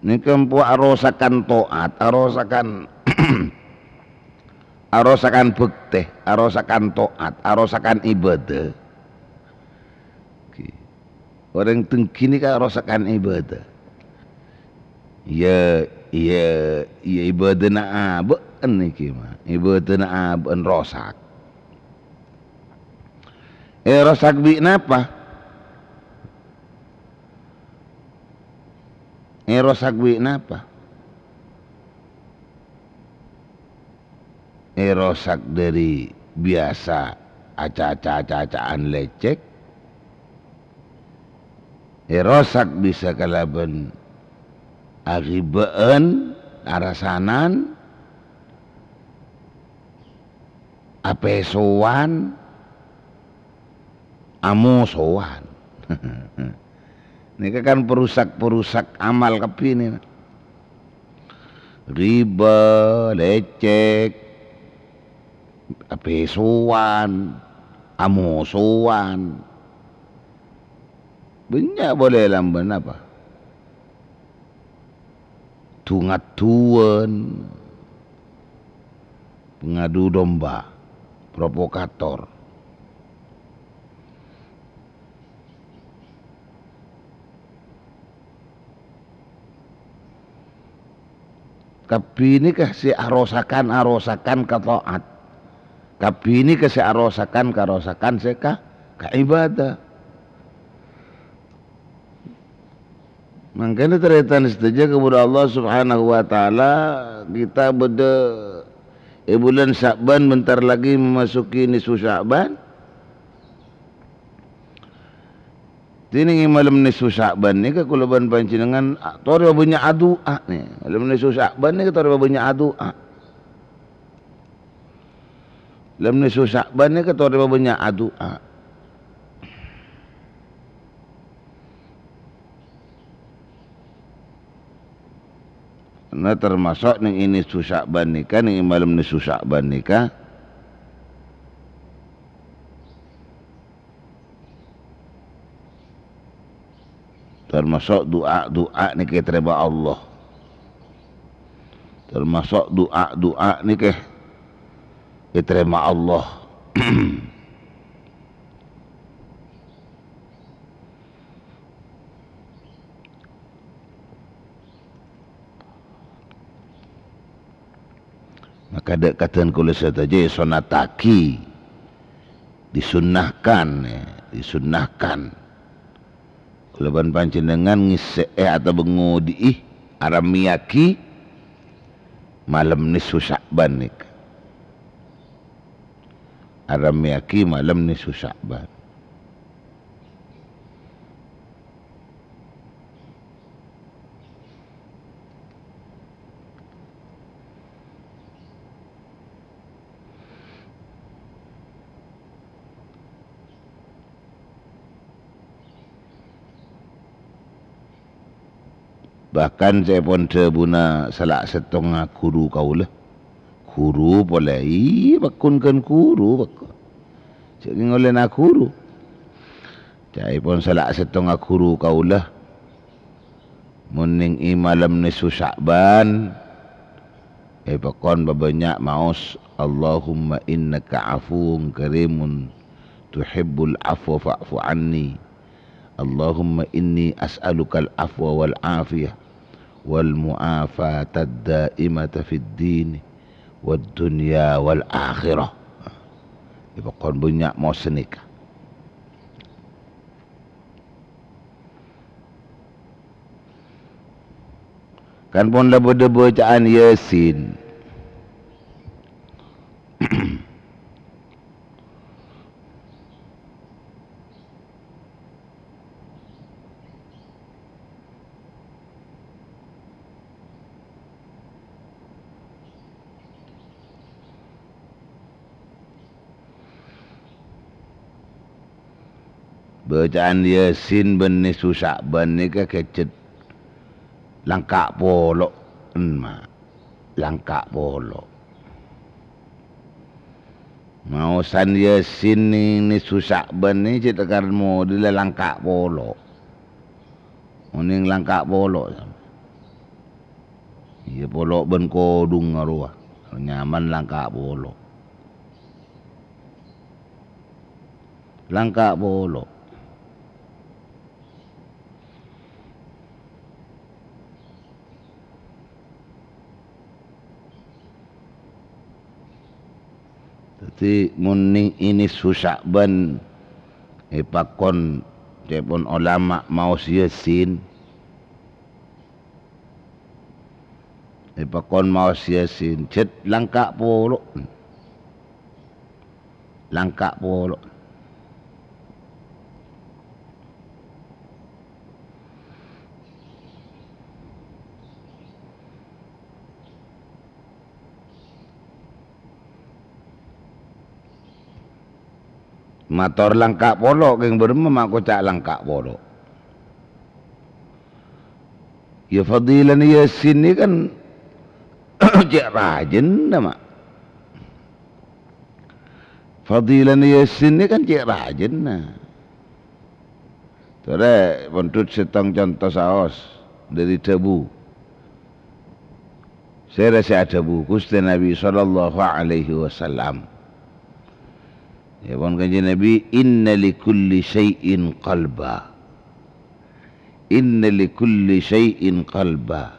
Ini kempu arosakan toat, arosakan arosakan bekte, arosakan toat, arosakan ibadah. Orang tengkini kan arosakan ibadah. Ya ibadah na aben niki mah. Ibadah na aben rosak. Rosak bi napa? Rosak bi napa? Rosak dari biasa acaan lecek. Rosak bisa kalaban agibaan arasanan apesoan amosoan. Ini kan perusak amal kapini. Riba, lecek, apesoan, amosoan. Banyak boleh lamban apa? Tungat-tuan, pengadu domba, provokator. Tapi ini kasih arosakan ke taat. Tapi ini kasih arosakan seka ke ibadah. Makanya terhatan setuju kepada Allah Subhanahu wa taala, kita beda bulan Sya'ban bentar lagi memasuki nisfu Sya'ban. Tini malam nisfu Sya'ban ni ke kulaban panjenengan tori banyak doa ni. Malam nisfu Sya'ban ni ke tori banyak doa. Malam nisfu Sya'ban ni ke tori banyak doa. Nah termasuk ning ini Sya'ban nikah, ning malam nisfu Sya'ban nikah. Termasuk doa nikah terima Allah. Termasuk doa nikah terima Allah. Maka dekatan kulis saja sonataki disunnahkan. Kulaban panjenengan ngise atau bengudi aramiyaki malam nisfu Sya'ban nik. Aramiyaki malam nisfu Sya'ban. Bahkan saya pun sebuna salak setengah guru kaulah. Guru boleh bakunkan guru bakun. Jadi ngoleh nak guru. Saya pun salak setengah guru kaulah. Muning malam nisfu Sya'ban. Bakon banyak maus. Allahumma innaka afuun karimun tuhibbul afwa fa'fu anni. Allahumma inni as'alukal afwa wal afiyah wal mu'afat daimata fid din wad dunya wal akhirah. Ibakon banyak mau senikah. Kan pun dah bacaan Yasin. bacaan Yasin ben nisfu Sya'ban ni ka kecet langkak polok ma langkak polok mau san Yasin ni nisfu Sya'ban ni cita karmo dia langkak polok uning langkak polok iya polok ben kodung ngaruah nyaman langkak polok langkak polok jadi muning ini Sya'ban pakon cepon ulama mau Yasin pakon mau Yasin cet langkak polok langkak polok mator langkak polok yang bermema kocak langkak polok ya fadilan Yasin ni kan cik rajin nama fadilan Yasin ni kan cik rajin nah tore pontut setong contoh saos dari debu saya rasa ada buku Nabi SAW ya pun kaji Nabi inna li kulli syai'in qalba inna li kulli syai'in qalba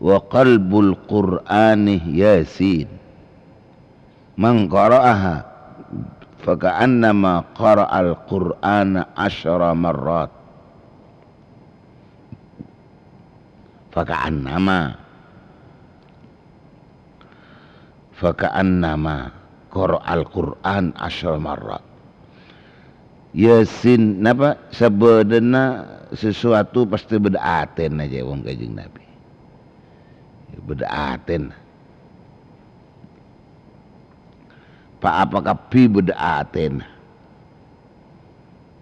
wa qalbul qur'ani Yasin man qara'aha faka'annama qara'al qur'ana 10 marrat faka'annama Qur'an Al-Quran 10 marrat Yasin napa sebenarnya sesuatu pasti bedaaten aja wong Kanjeng Nabi bedaaten pak apakah pi bedaaten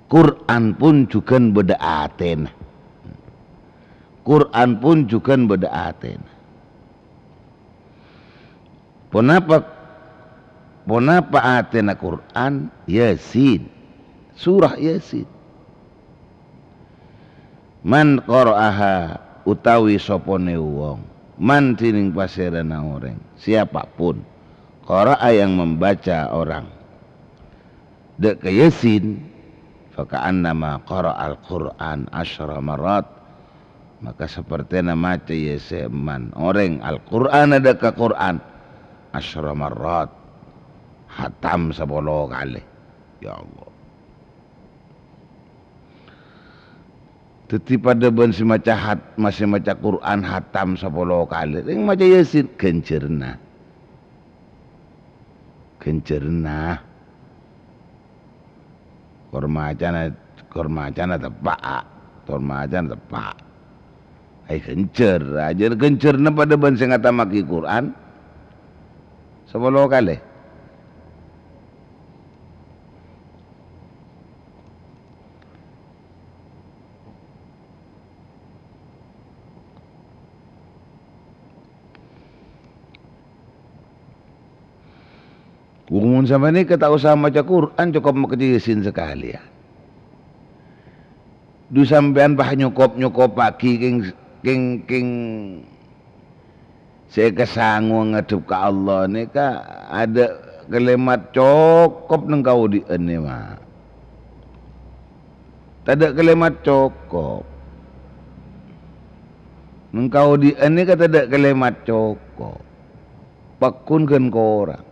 Quran pun juga bedaaten Quran pun juga bedaaten Ponapa atena Quran Yasin surah Yasin man qara'aha utawi sopone wong man tining pasirana orang siapapun qara'a yang membaca orang dek ke Yasin faka'annama qara'al Quran 10 marrat maka seperti nama Yasin man orang Al-Quran ada ke Quran 10 marrat hatam 10 kali ya Allah teti pada ben si maca masih maca Quran hatam 10 kali yang maca Yasin kencerna kormacana tepak ai kencer aja kencerna pada ben sing ngatamaki Quran 10 kali Umun sama ini kita usah baca Quran cukup makjisin sekali ya. Du sampean bah nyokop pagi king saya kesangu ngadep ke Allah ni ka ada kalimat cukup nang kau di ini mah. Tak ada kalimat cukup. Nang kau di ini ka tak ada kalimat cukup. Pakunkan kau orang.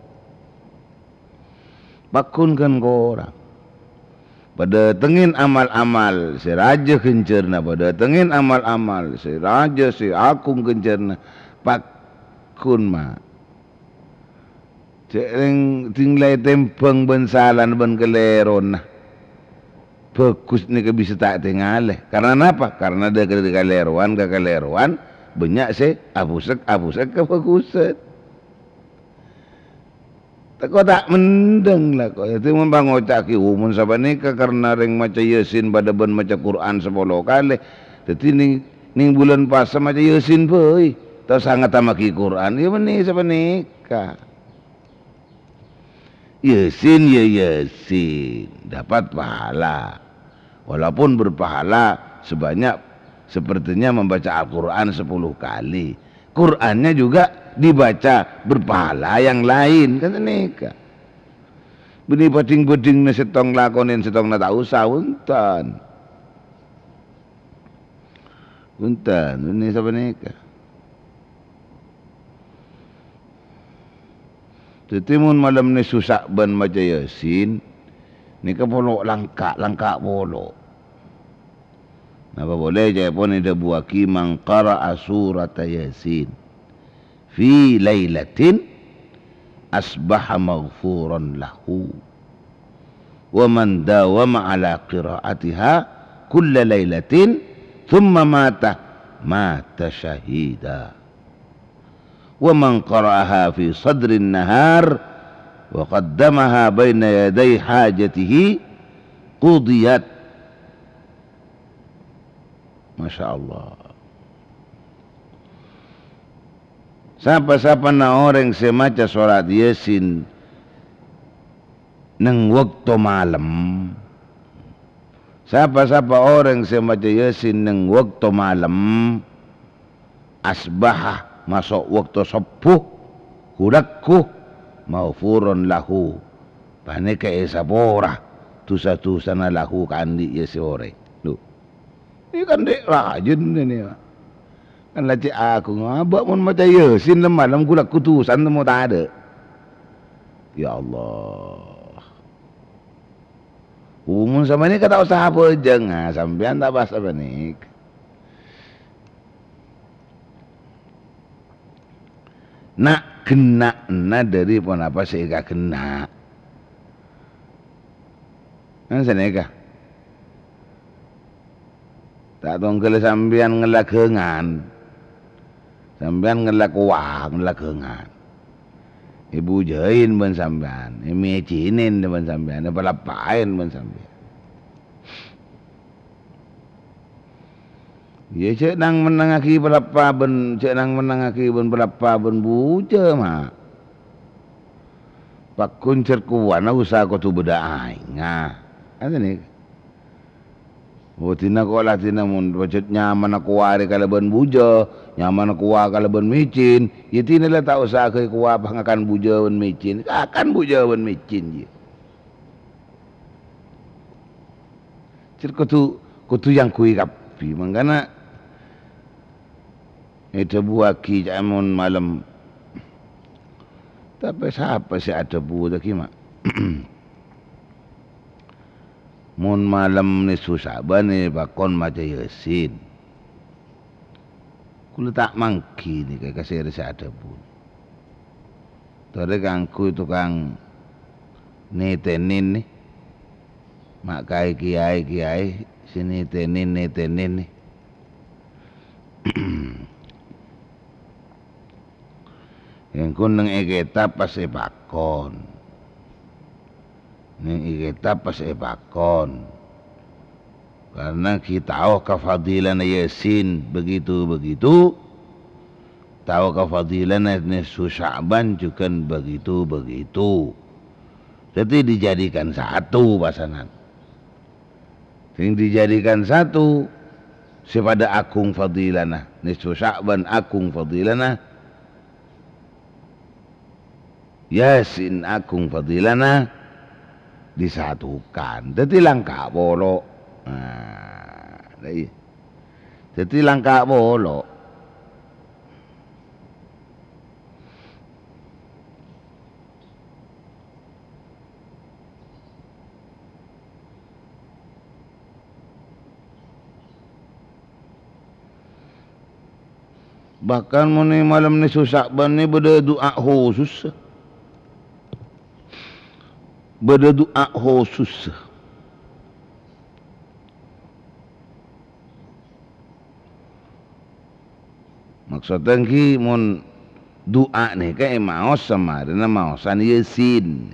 Pakunkan kau orang. Pada tengin amal-amal si raja kencerna, pada tengin amal-amal si raja si akung kencerna pakun ma ceng tinglai tempeng bensalan ben keleron bagus ni ke bisa tak tinggal karena apa? Karena dia keleruan banyak si abusek ke baguset Kau tak mendeng lah kau. Itu membang ocaki umun sabanika karena ring maca Yasin pada ben maca Quran 10 kali. Jadi ning bulan puasa maca Yasin boy. Tahu sangat amaki Quran. Ya benih sabanika. Yasin ya Yasin dapat pahala. Walaupun berpahala sebanyak sepertinya membaca Al-Quran 10 kali. Qurannya juga dibaca berpahala yang lain kan nikah. Beni bading-bading setong lakonin setong tak usah untan. Ini siapa nikah. Tetimun malam ni susah ban baca Yasin. Nikah polo langka polo. Apa boleh je pun ada buaki man qara'a surat Yasin fi lailatin asbaha maghfuran lahu wa man dawama ala qira'atiha kulla lailatin thumma mata syahida wa man qara'aha fi sadrin nahar wa qaddamaha baina yaday hajatihi qudiyat. Masya Allah. Siapa-siapa na orang semaca surat Yasin nang waktu malam. Siapa-siapa orang semaca Yasin nang waktu malam. Asbahah masuk waktu subuh. Hudakku maghfurun lahu. Panika isapora. Tusa-tusa na lahu kandi yasiore. Ini kan dek rajin ini. Kan lacik aku ngabak mun macam Yasin malam gula kutusan temu tak ada. Ya Allah. Umun sama ni kata usah apa jangan sampean tak bahas apa ni. Nak kena dari pun apa sehingga kena. Kan seneka. Tak tongkel sampean ngelak hengan. Sampean ngelak wah, ngelak hengan. Ibu jain ben sampean, mecinin ben sampean, palapain ben sampean. Ya cek nang menangaki pelapa ben, cek nang menangaki ben pelapa ben buja mah. Pak kuncer kuwana usaha ko tu beda aing. Ada ni. Oh tina ko lah tina mun bacot nyaman aku wari kalaban buja, nyaman aku wa kalaban micin. Ya tina lah tak usah ke kuwa pangakan buja ban micin. Akan buja ban micin je. Cir kutu yang kui kapi mangana itu buaki jamun malam. Tapi siapa sih ada bu tak mak. Mun malam ni susah bani bakon maca Yasin. Kula tak mangki ni kayak kasih rasa ada pun. Tadi kangku tukang netenin ni. Mak kai kiai sini netenin ni. Yang kunang eketa pas bakon. Ini kita pas bakon. Karena kita tahu kefadilan Yasin begitu-begitu. Tahu kefadilan nisfu Sya'ban juga begitu-begitu. Jadi dijadikan satu pasangan. Yang dijadikan satu sepada akung fadilana. Nisfu Sya'ban akung fadilana. Yasin akung fadilana. Disatukan. Jadi langkah bolok. Jadi langkah bolok. Bahkan muni malam ni susah ban ni beda doa khusus. Berdoa khusus. Maksudnya ki mun doa ni kan maos sama dengan maosan Yasin.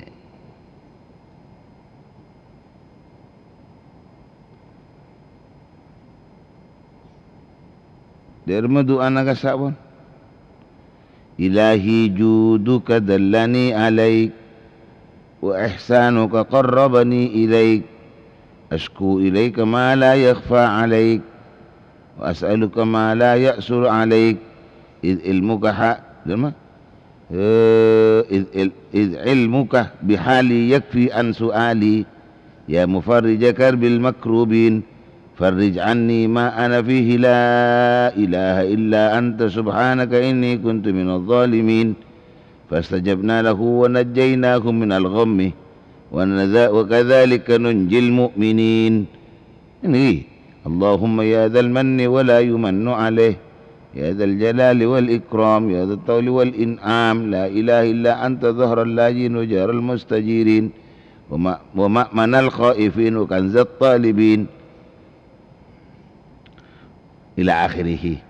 Derma doa naga sabon. Ilahi juduka dallani alaik wa ihsanuka qarrabani ilaik ashku ilaika ma la yakhfa alaik wa as'aluka ma la ya'sur alaik id ilmuka id ilmuka bihali yakfi an su'ali ya mufarrija karbil makrubin farrij anni ma ana fihi la ilaha illa anta subhanaka inni kuntu minadh dhalimin fastajabna lahu wa najjaynahu minal ghammi wa kadzalika nunjil mu'minin. Ini Allahumma ya dzal manni wa la yumannu alayh ya dzal jalali wal ikram ya dzal tawli wal in'am la ilaha illa anta dhahral lajin wa jaral mustajirin wa ma'manal khaifin wa kanzat talibin ila akhirih.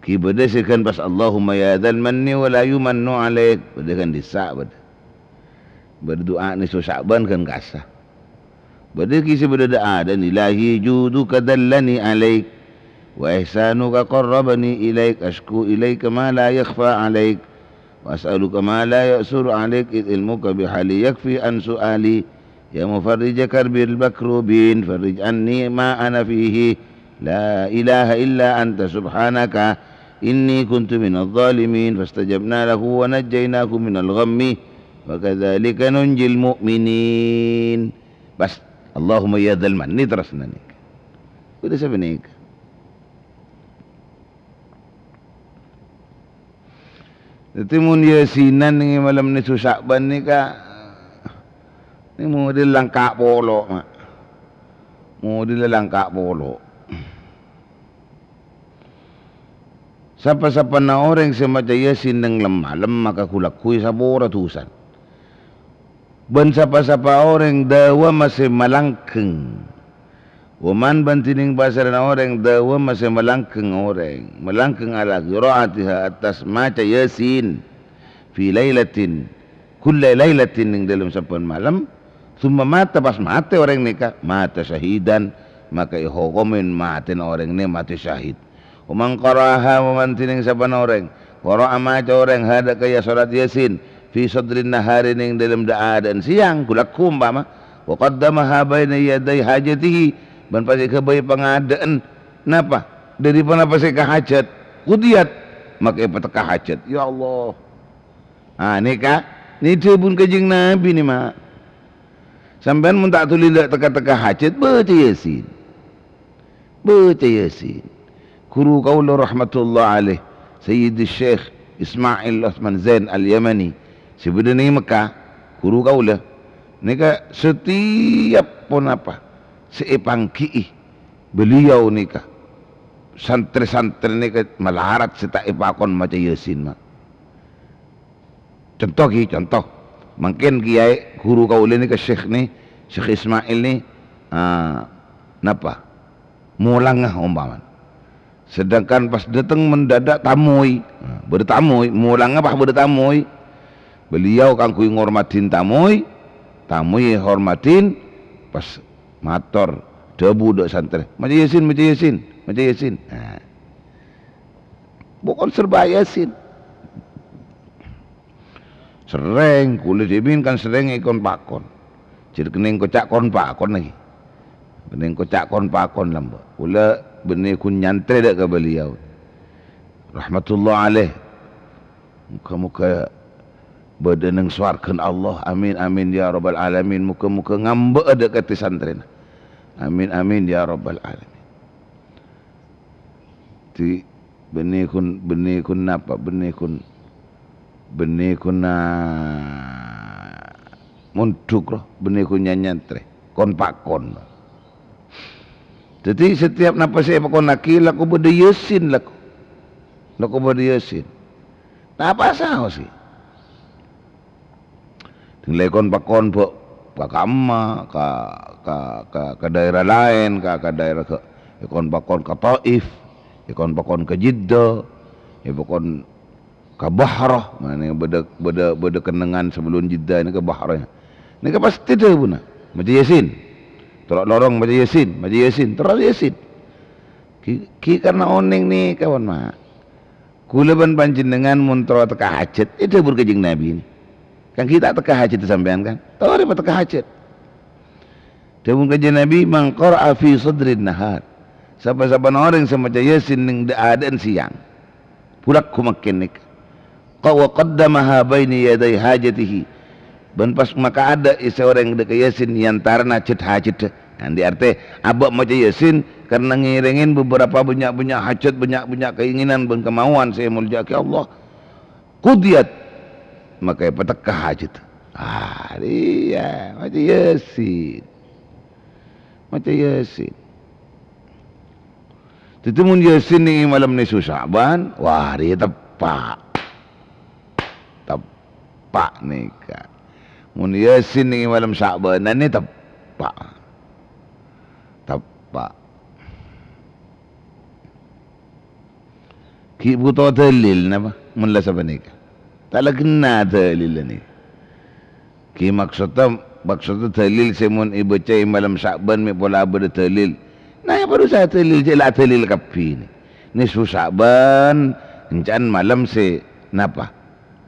Ki berdasarkan pas Allahumma ya dzal manni wa la yumannu alaik, berdasarkan disak berdoa ni Sya'ban kan kasah. Berdasarkan kisah berdoa dan ilahi juduka dallani alaik wa ihsanuka qarrabani ilaik ashku ilaika ma la yakhfa alaik wa as'aluka ma la ya'sur alaik id ilmuka bihali yakfi an su'ali ya mufarrija karbil makrubin farrij anni ma ana fihi la ilaha illa anta subhanaka inni kuntu minadh dhalimin fastajabna lahu wa najjaynahu minal ghammi wa kadzalika nunjil mu'minin. Bas Allahumma ya dzal manni terus nanik. Udah sebenik. Jadi mun Yasinan ni malam ni Sya'ban ni ka ni model langkak polo mak. Model langkak polo. Siapa-siapa na orang semacam Yasin nang lemah maka kulakui sabora tusan. Ben siapa-siapa orang dawa masih malangkeng. Waman bantining bahasa na orang dawa masih malangkeng orang. Malangkeng ala qiraatiha atas maca Yasin fi lailatin kulla lailatin ning dalam sapan malam. Summa mata pas mati orang nikah mata syahidan maka ihukumin mati orang ni mati syahid. Umang qaraha memantining saban orang qara'a maca orang hada kaya salat Yasin fi sadrin nahari ning dalam daan siang kulakum mama wa qaddamaha baina yaday hajatihi ban pasi kebayi pengadaan napa dari pana pasi ka hajat kudiat maka ipataka hajat ya Allah. Nikah ni pun kajing Nabi ni mak sampean mun tak tuli dak teka-teka hajat baca Yasin Guru kaula rahmatullah alaih Sayyid Syekh Ismail Osman Zain Al-Yamani sebenarnya ni Mekah guru kaula nika setiap pun apa seipangki beliau nika santri-santri nika melarat seta ipakon maca Yasin mak. Contoh mungkin kiai guru kaula nika Syekh ni Syekh Ismail ni napa mulangah umpaman. Sedangkan pas datang mendadak tamui, bertamui, mulang apa bertamui. Beliau kangkui ngormatin tamui hormatin, pas mator debu dok santri. Maca Yasin. Bukan serba Yasin. Sering kulit ibin kan sering ikon pakon. Jadi kening kocak kon pakon lagi. Kening kocak kon pakon lamba. Kula benih kun nyantre dak ke beliau rahmatullah alaih muka-muka berdeneng suarkan Allah amin amin ya rabbal alamin muka-muka ngambek dak kata santren amin amin ya rabbal alamin. Ti benih kun napa benih kun munduk roh benih kun nyantre kon pakon. Jadi setiap napa saya pakon laki laku berde Yasin laku berde Yasin. Tak apa sah sih. Tinggal kon pakon ke kamma ke daerah lain ke daerah ke ikon pakon ke Taif, ikon pakon ke Jeddah, ikon ke Bahrah, mana beda kenangan sebelum Jeddah ni ke Bahrah. Ni ke pasti dah pun. Macam Yasin. Tolak lorong macam Yasin, terus Yasin. Ki karena oneng ni kawan mak. Kulaban panjenengan muntro teka hajat, itu berkejeng Nabi ni. Kan kita teka hajat sampean kan? Tahu apa teka hajat? Dia berkejeng Nabi mangqara fi sadrin nahar. Siapa-siapa orang semacam Yasin ning adaan siang. Pulak ku makin nik. Qawa qaddamaha baini yaday hajatihi. Dan pas maka ada seorang yang dekat Yasin yang tarna cet hajat. Yang arti abak macam Yasin karena ngiringin beberapa banyak-banyak hajat, banyak-banyak keinginan dan kemauan saya mulia ke Allah. Qudiyat maka petekah hajat. Dia macam Yasin. Macam Yasin. Tetamun Yasin ni malam ni Sya'ban, wah dia tepak ni kan. Mun Yasin ni malam Sya'ban ni tepak. Ki butuh dalil napa? Mula siapa ni? Tak lagi kena dalil ni. Ki maksudnya dalil semun ibu cai malam Sya'ban mi pola ada dalil. Nah baru saya dalil je lah dalil kapi ni. Nisfu Sya'ban encan malam se napa?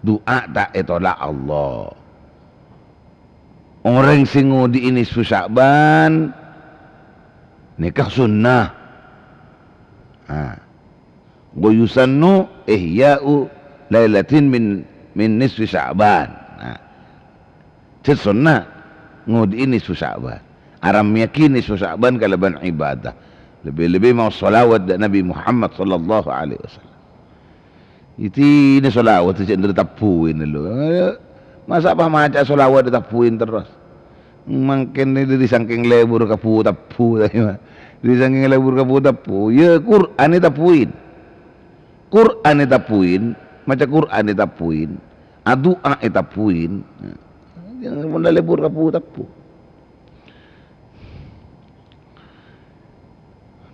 Doa tak tolak Allah. Orang singu di ini nisfu Sya'ban nikah sunnah. Wa yusannu ihya'u lailatin min nisfi Sya'ban. Itu sunnah ngudi nisfu Sya'ban. Aram yakin nisfu Sya'ban kalaban ibadah. Lebih-lebih mau salawat dan Nabi Muhammad sallallahu alaihi wasallam. Itu ini salawat tu cendera tapuin dulu. Masa apa macam salawat tapuin terus. Mungkin ni dari saking lebur kapu tapu tadi mah. Dari saking lebur kapu tapu. Ya Quran ni tapuin. Quran ni tapuin, macam Quran ni tapuin. Doa ni tapuin. Jangan mula lebur kapu tapu.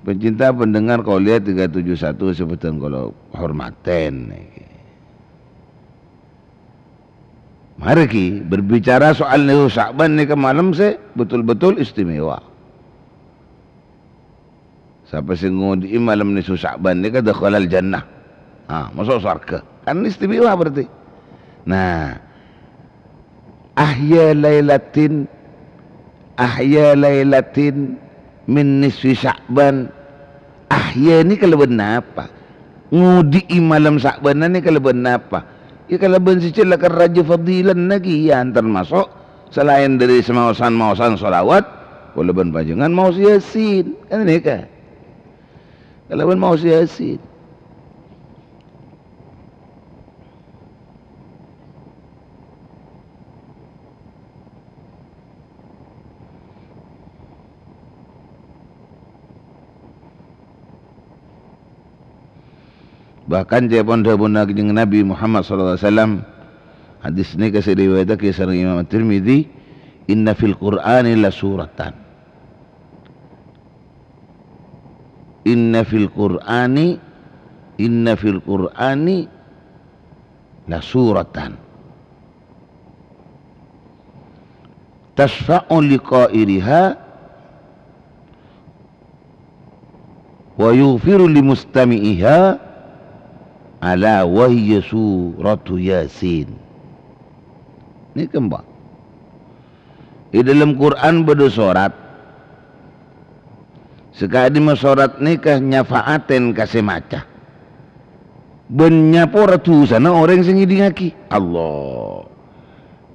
Pencinta pendengar kau lihat 371 sebutan kalau hormaten. Mari ki berbicara soal nisfu Sya'ban ni ke malam se betul-betul istimewa. Siapa sing ngudi malam nisfu Sya'ban ni ke dakhalal jannah. Masuk surga. Kan istimewa berarti. Nah, ahya lailatin min nisfi Sya'ban. Ahya ni kelebihan apa? Ngudi malam Sya'ban ni kelebihan apa? Ya kelebihan sicil akan raja fadilan lagi ya termasuk selain dari semausan salawat, kelebihan panjangan mau Yasin. Kan ini kan? Kelebihan mau Yasin. Bahkan dia pun dah benar dengan Nabi Muhammad sallallahu alaihi wasallam. Hadis ni kasih riwayat kisah Imam Tirmizi, inna fil Qur'ani la suratan. Inna fil Qur'ani la suratan. Tasfa'u liqa'iriha wa yughfiru limustami'iha ala wahya suratu Yasin. Ini kembang. Di dalam Quran ada surat. Sekali surat ni kah nyafaaten kasih maca. Benya poratu sana orang sing ngidingaki. Allah.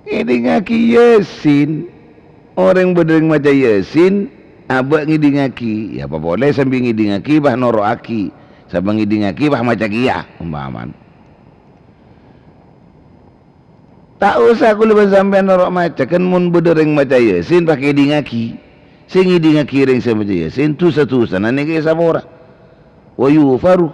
Ngidingaki Yasin. Orang berdeng maca Yasin, abak ngidingaki. Ya apa boleh sambil ngidingaki bah noroaki. Sabang ngidingaki bah maca kia umpaman. Tak usah aku lepas sampai norok maca kan mun bedereng maca Yasin pakai ngidingaki. Sing ngidingaki ring sama maca Yasin tu satu sana ni ke sabora. Wa yufaru.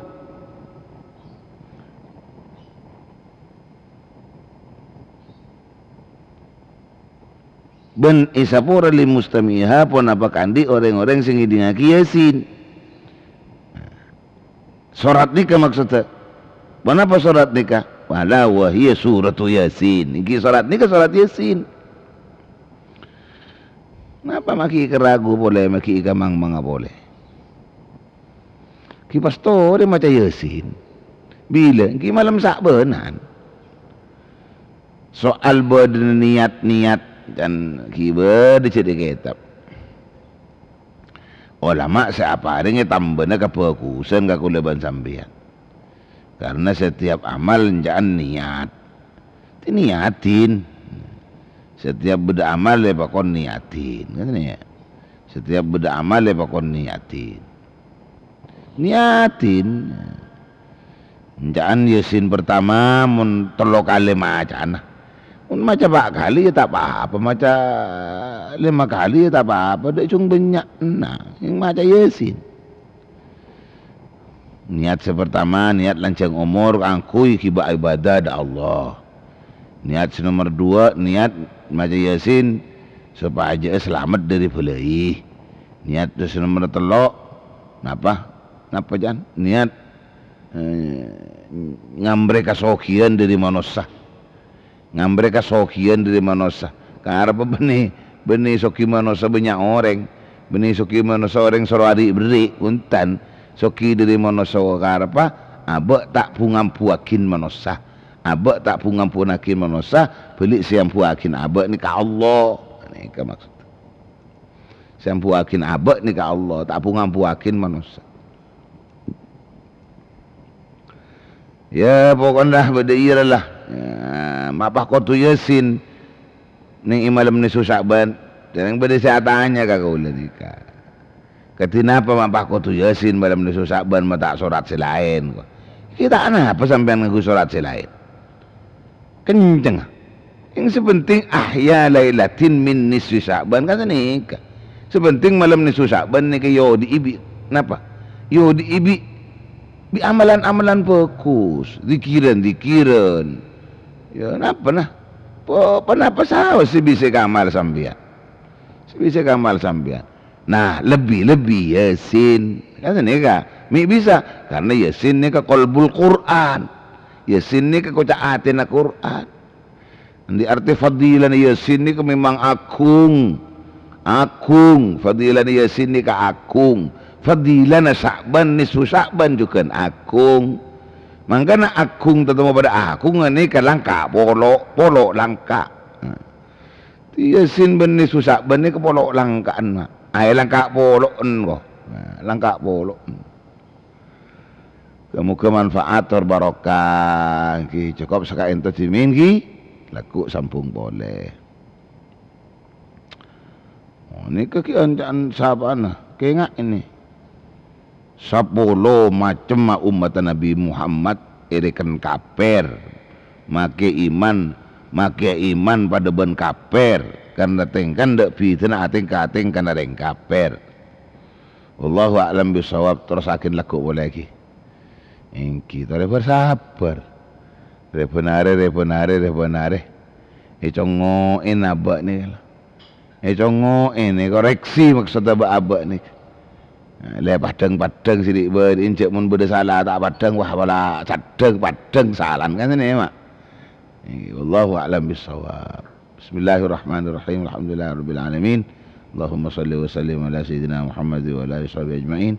Ben isapora li mustamiha pun apa kandi orang-orang sing ngidingaki Yasin. Surat nikah maksudnya. Kenapa surat nikah? Wala wa hiya suratu Yasin. Iki surat nikah surat Yasin. Kenapa maki keragu boleh, maki ikamang mga boleh? Ki pastor dia macam Yasin. Bila ki malam sakbenan. Soal berniat-niat dan ki bercerita kitab. Ulama siapa ringe tambahna kefokusan ka kuleban sampean. Karena setiap amal jangan niat. Niatin. Setiap beda amal ya pakon niatin, katanya ya. Setiap beda amal ya pakon niatin. Niatin. Jangan Yasin pertama mun 3 kali macana. Mun maca 4 kali ya tak apa-apa, maca 5 kali ya tak apa-apa, dak cung banyak. Nah, yang maca Yasin. Niat pertama, niat lancang umur angkui kiba ibadah da Allah. Niat nomor 2, niat maca Yasin supaya aja selamat dari belai. Niat nomor 3, napa jan? Niat ngambre kasokian dari manusia. Ngambre kasokian dari manusia. Karena apa benih soki manusia banyak orang. Benih soki manusia orang sorari beri untan. Soki dari manusia karena apa? Abak tak pungampuakin manusia. Abak tak pungampuakin manusia. Beli siampuakin abak ni ke Allah. Ini ke maksud. Siampuakin abak ni ke Allah. Tak pungampuakin manusia. Ya pokoknya berdaya lah. Mapah kotu Yasin ning imalam ni Susakban. Dan berde saya tanya ka kaula nikah. Kenapa mapah kotu Yasin malam ni Susakban mata surat selain ko. Kita apa sampean ngaku surat selain. Kenceng. Yang sepenting ahya lailatin min nisfi Sya'ban kata nikah. Sepenting malam nisfi Sya'ban nikah yo diibi. Kenapa? Yo diibi bi amalan-amalan fokus, zikiran. Ya napa nah? Kenapa sahaja si bisa kamal sambian? Si bisa kamal sambian. Nah, lebih Yasin. Kata nikah, mi bisa karena Yasin nikah qalbul Quran. Yasin nikah kocaatin Quran. Di arti fadilan Yasin nikah memang agung. Fadilan Yasin nikah agung. Fadilan Sya'ban nisfu Sya'ban juga agung. Mangkana agung tetemu pada agung ini kan langka polo langka. Yasin ben nisfu Sya'ban ni ke polo langkaan mah. Ai langka poloen ko. Langka polo. Muga manfaat barokah ki cukup saka ento dimin ki laku sampung boleh. Oh ni ke ki ancan sabana kengak ini. 10 macam umat Nabi Muhammad irikan kaper make iman pada ben kaper karena tengkan dak fitna ating kana reng kaper. Wallahu a'lam bisawab. Terus akin laku boleh lagi. Engki tore bersabar. Repenare. Icongoin abak ni. Icongoin koreksi maksud abak ni. Le padang sidik ber injek mun beda salah tak padang wah wala cadeng padang salan kan ni mak. Wallahu a'lam bisawab. Bismillahirrahmanirrahim. Alhamdulillahirabbil alamin. Allahumma shalli wa sallim ala sayyidina Muhammad wa ala alihi washabihi ajma'in.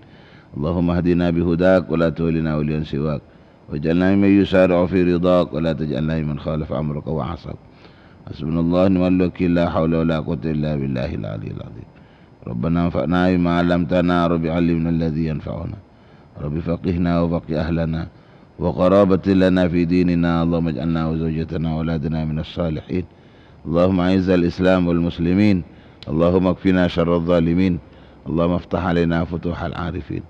Allahumma hdina bihudak wa la tuwallina waliyan siwak. Waj'alna mimman yusari'u fi ridak wa la taj'alna mimman khalafa amraka wa 'asab. Hasbunallahu wa ni'mal wakeel. La hawla wa la quwwata illa billahil aliyyil 'azim. ربنا انفعنا بما علمتنا رب علمنا الذي ينفعنا رب فقهنا وفقه أهلنا وقرابة لنا في ديننا اللهم اجعلنا وزوجتنا وأولادنا من الصالحين اللهم أعز الإسلام والمسلمين اللهم اكفنا شر الظالمين اللهم افتح علينا فتوح العارفين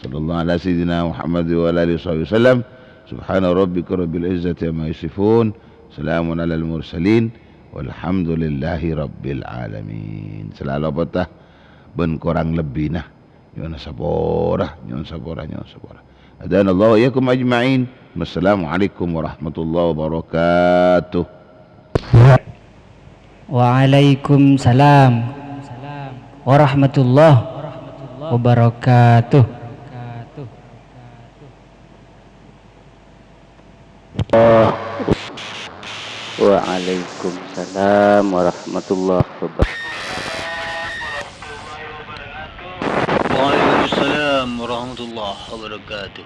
صلى الله على سيدنا محمد وعلى آله وصحبه وسلم سبحان ربك رب العزة عما يصفون سلام على المرسلين والحمد لله رب العالمين. Selalu patah ben kurang lebih nah nyon sabora. Adan Allah yakum ajma'in. Wassalamualaikum warahmatullahi wabarakatuh. Waalaikumsalam warahmatullahi wabarakatuh. Waalaikumsalam warahmatullahi wabarakatuh. Waalaikumsalam warahmatullahi wabarakatuh.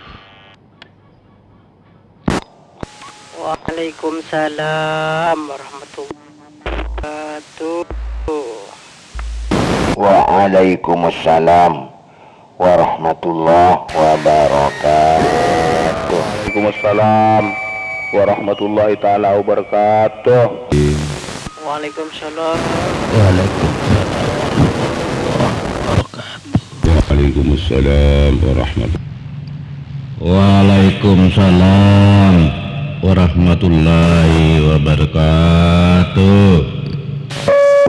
Waalaikumsalam warahmatullahi wabarakatuh. Waalaikumsalam warahmatullahi wabarakatuh. Waalaikumsalam warahmatullahi taala wabarakatuh. Waalaikumsalam. Waalaikumsalam warahmatullahi. Waalaikumsalam warahmatullahi wabarakatuh.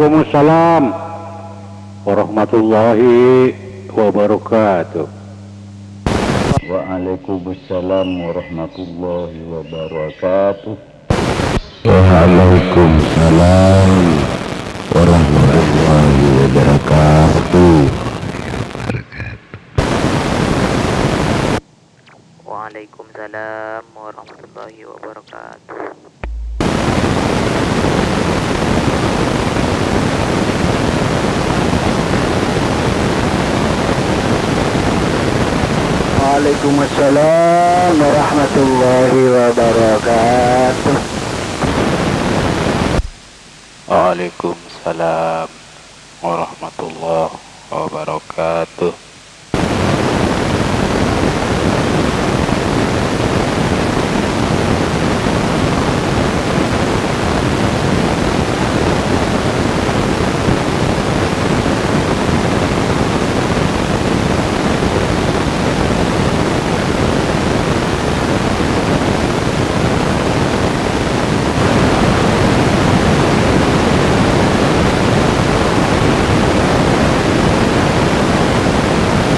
Waalaikumsalam warahmatullahi wabarakatuh. Waalaikumsalam warahmatullahi wabarakatuh. Waalaikumsalam warahmatullahi wabarakatuh. Waalaikumsalam warahmatullahi wabarakatuh. Waalaikumsalam warahmatullahi wabarakatuh. Waalaikumsalam warahmatullahi wabarakatuh.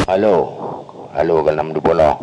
Halo, halo Galam Dubono.